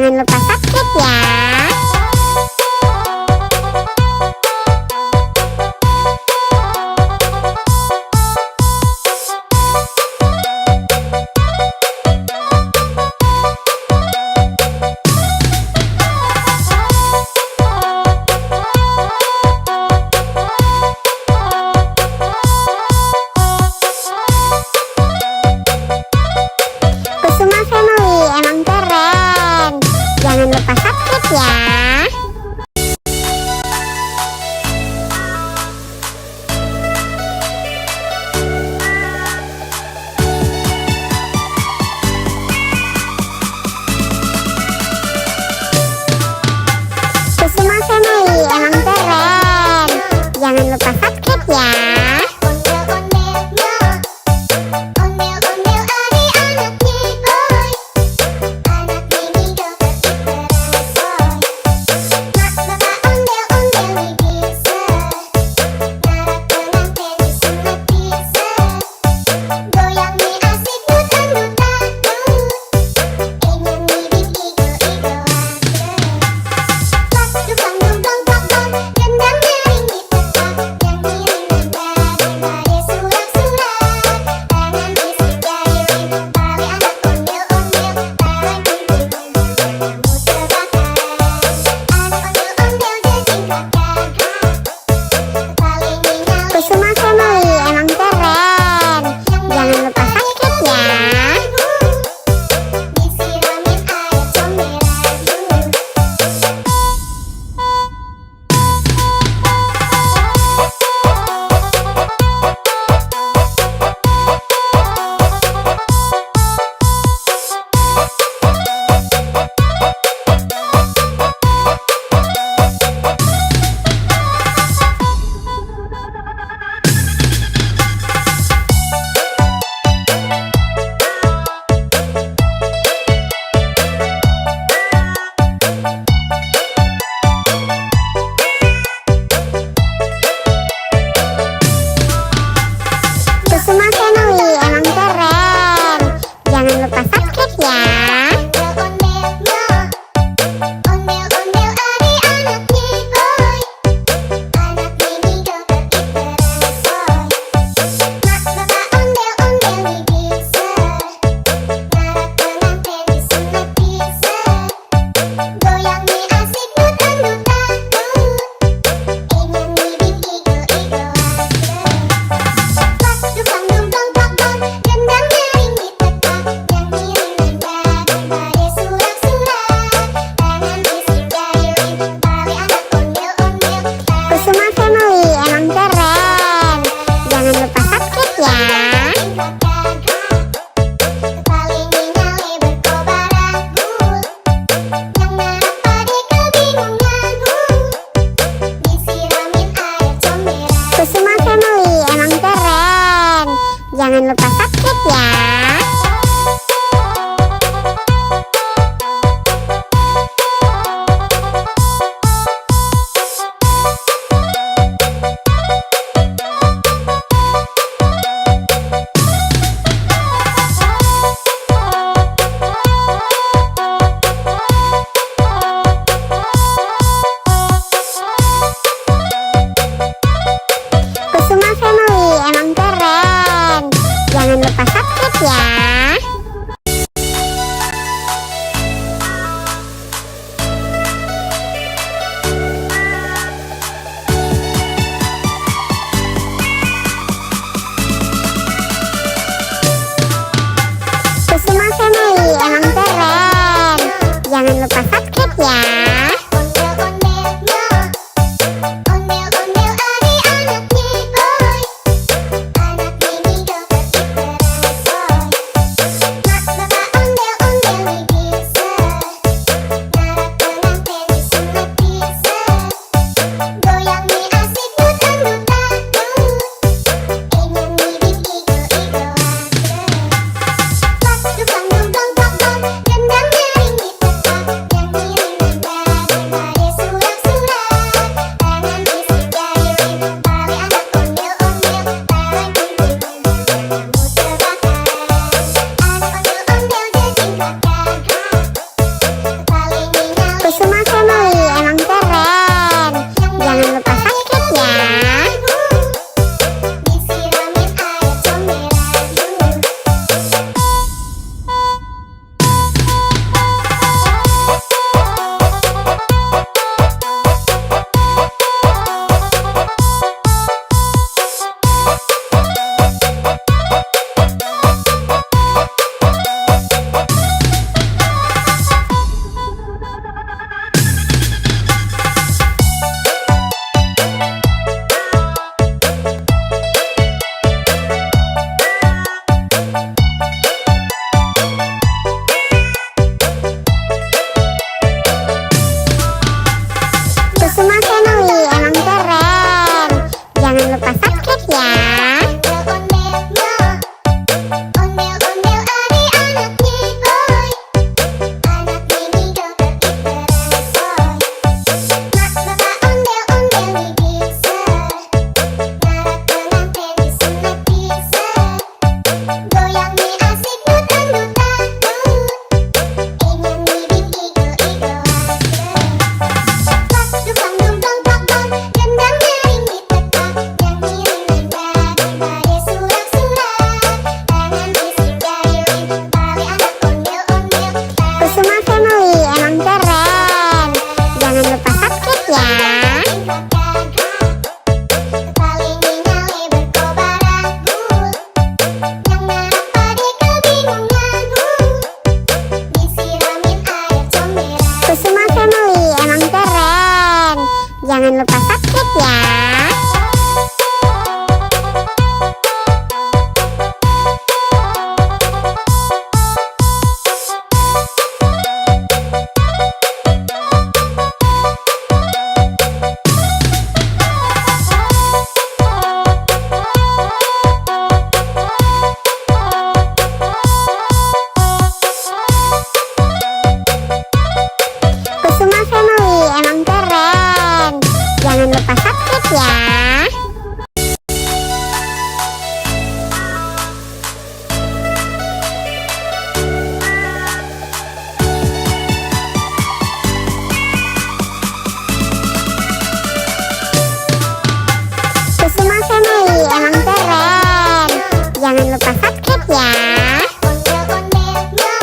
Jangan lupa subscribe ya. Kusuma Family emang keren. Jangan lupa subscribe ya. Kusuma Family emang keren. Jangan lupa subscribe ya. Ondel-ondelnya, ondel-ondel adik anak nih boy, anak mini juga pinteran boy. ya. Kusuma Family emang keren. Jangan lupa subscribe ya. Kusuma Family emang keren. Jangan lupa subscribe ya. Ondel-ondelnya,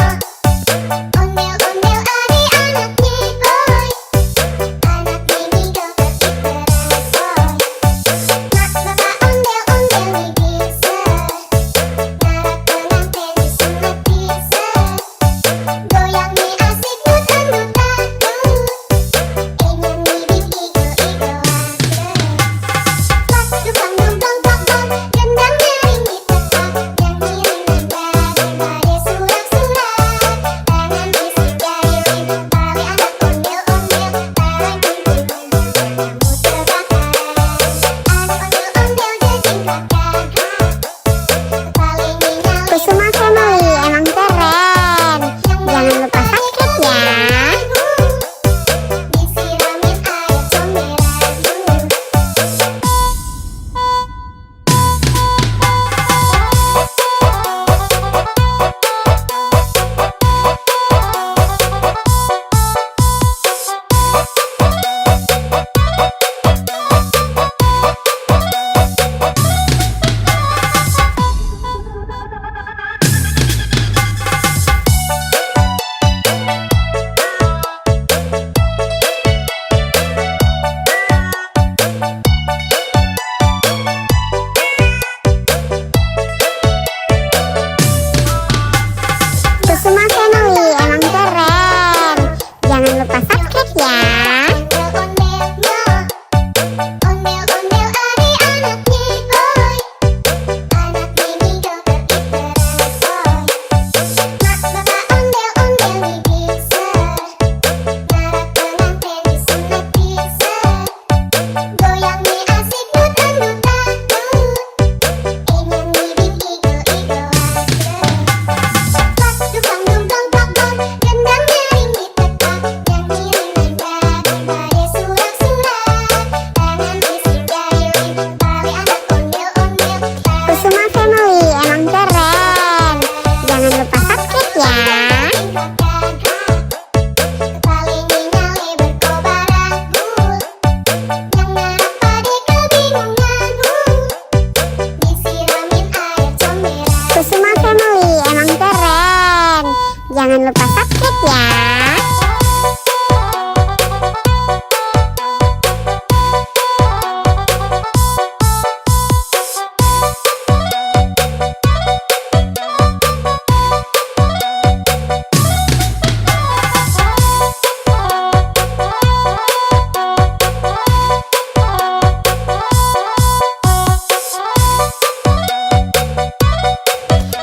Jangan lupa subscribe ya.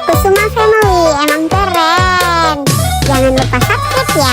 Kusuma Family emang keren. Jangan lupa subscribe ya.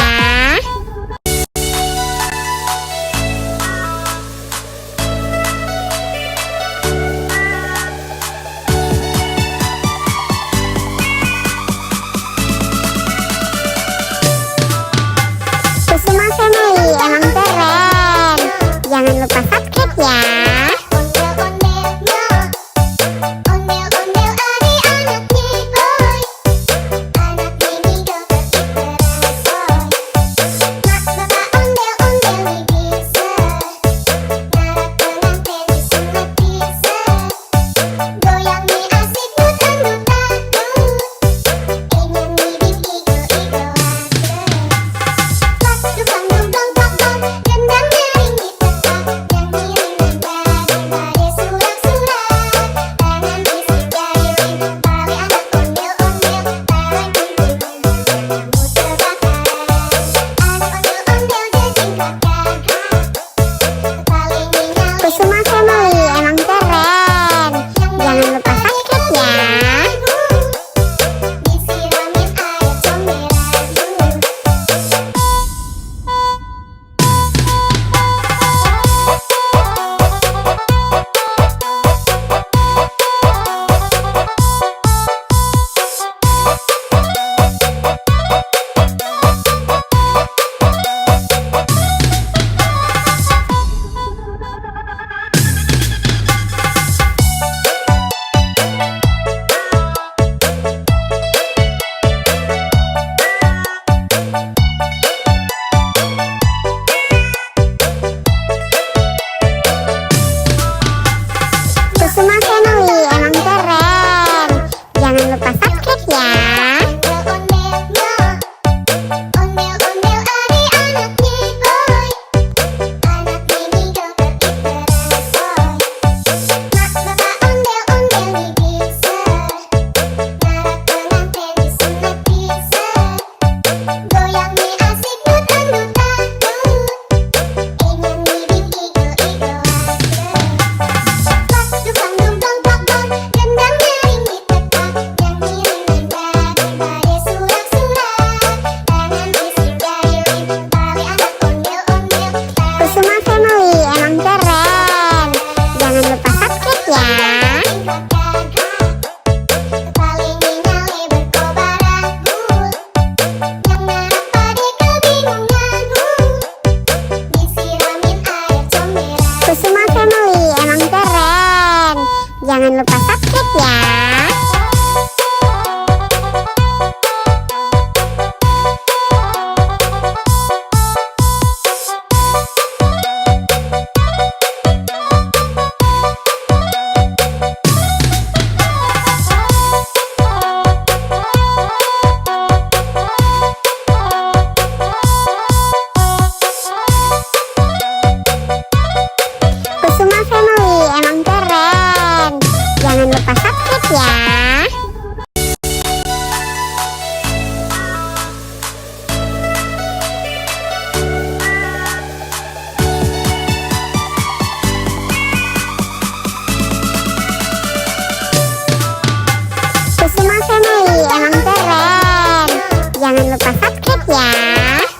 ya.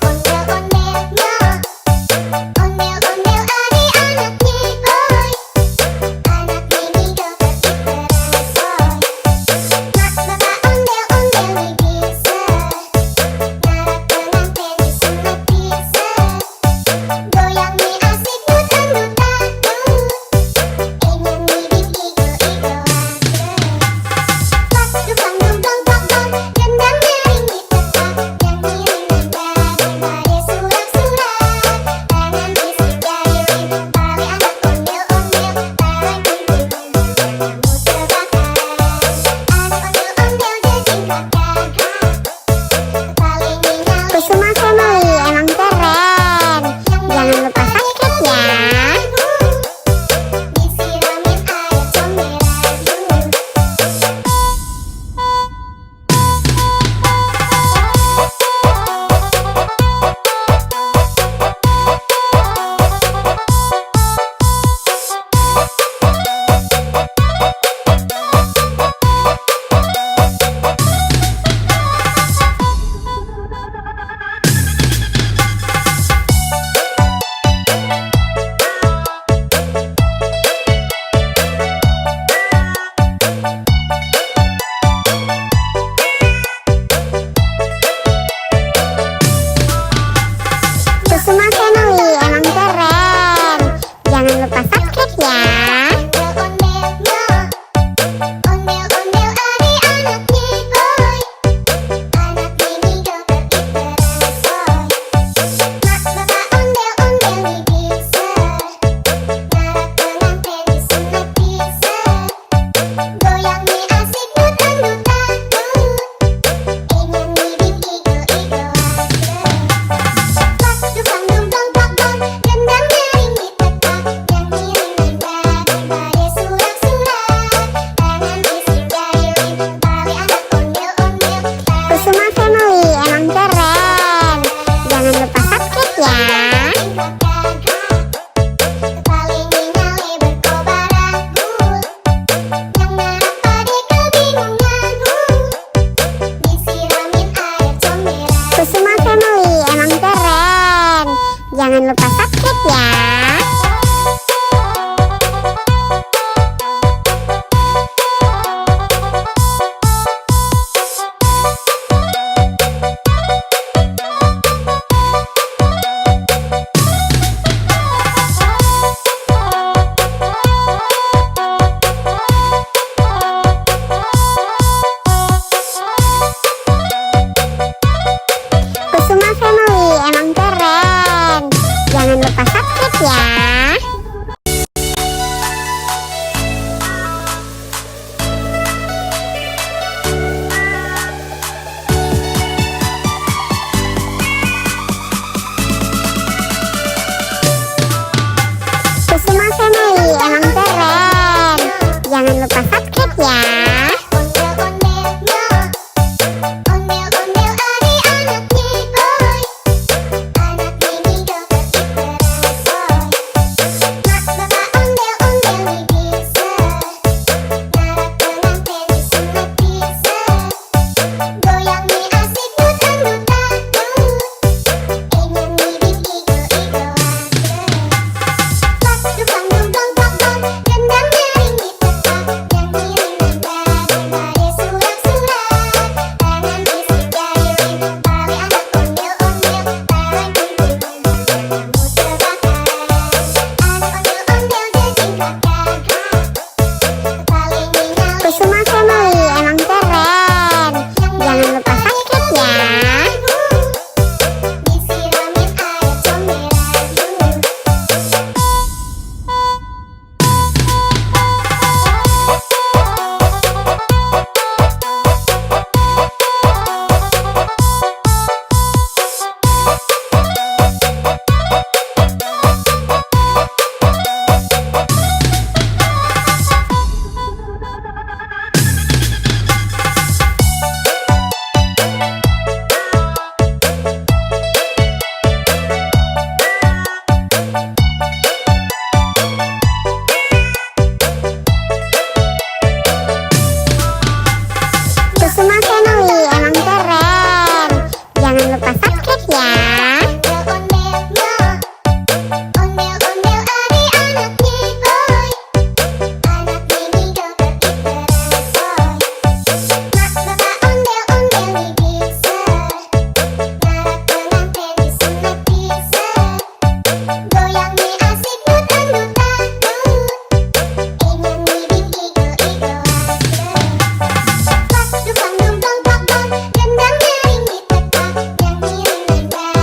Ondel-ondelnya, ondel-ondel adik anak Boy, anak mini dokter Piteran Boy. Mak bapak ondel-ondel nih bisa, ngarap pengantin disunat bisa. Goyang nih asik dangdut dangdut, ingin bidik igo-igo pas dukang dumdong dong dong, gendangnya ringgi tetap, nyanyi rendang daripada surak-surak. Tangan bising jari ring, tali anak ondel-ondel, tarik gunting kamu terbakar. Anak ondel-ondel jejingkat gagah, talinya nyalip Kusuma Family emang keren. Jangan lupa subscribe ya. disiramin air comberan. Kusuma Family emang keren. Jangan lupa subscribe ya. Ondel-ondelnya, ondel-ondel adik anak Boy, anak mini dokter Piteran Boy. Mak bapak ondel-ondel nih bisa, ngarap pengantin disunat bisa. Goyang nih asik dangdut dangdut, ingin bidik igo-igo pas dukang dumdong dong dong, gendangnya ringgi tetap, nyanyi rendang daripada surak-surak. Tangan bising jari ring, tali anak ondel-ondel, Kusuma Family emang keren. Jangan lupa subscribe ya. tingkat gagah, talinya nyale berkobar anggur, yang ngarap pade kebingungan. Disiramin air comberan. Kusuma Family emang keren. Jangan lupa subscribe ya. Kusuma Family emang keren. Jangan lupa subscribe ya. Kusuma Family emang keren. Jangan lupa subscribe ya. Ondel-ondelnya, ondel-ondel adik anak Boy, anak mini dokter Piteran Boy. basket ya. Ondel-ondelnya, ondel-ondel ade anak boy, anak mini dokter iteran boy. Mak bapak ondel-ondel di dessert, ngarep pengantin disunat dessert. Goyangnya asik dangdut-dangdut, ingin bikin igo-igo aja. Pas dukang dumplong plok-plok, gendangnya ringkih tetak, nyanyi rendang.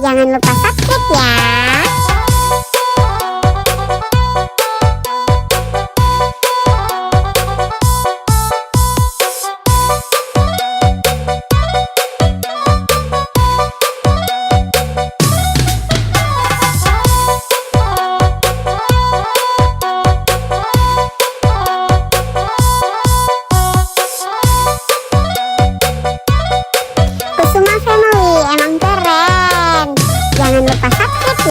Jangan lupa subscribe ya. Kusuma Family emang keren. Jangan lupa subscribe.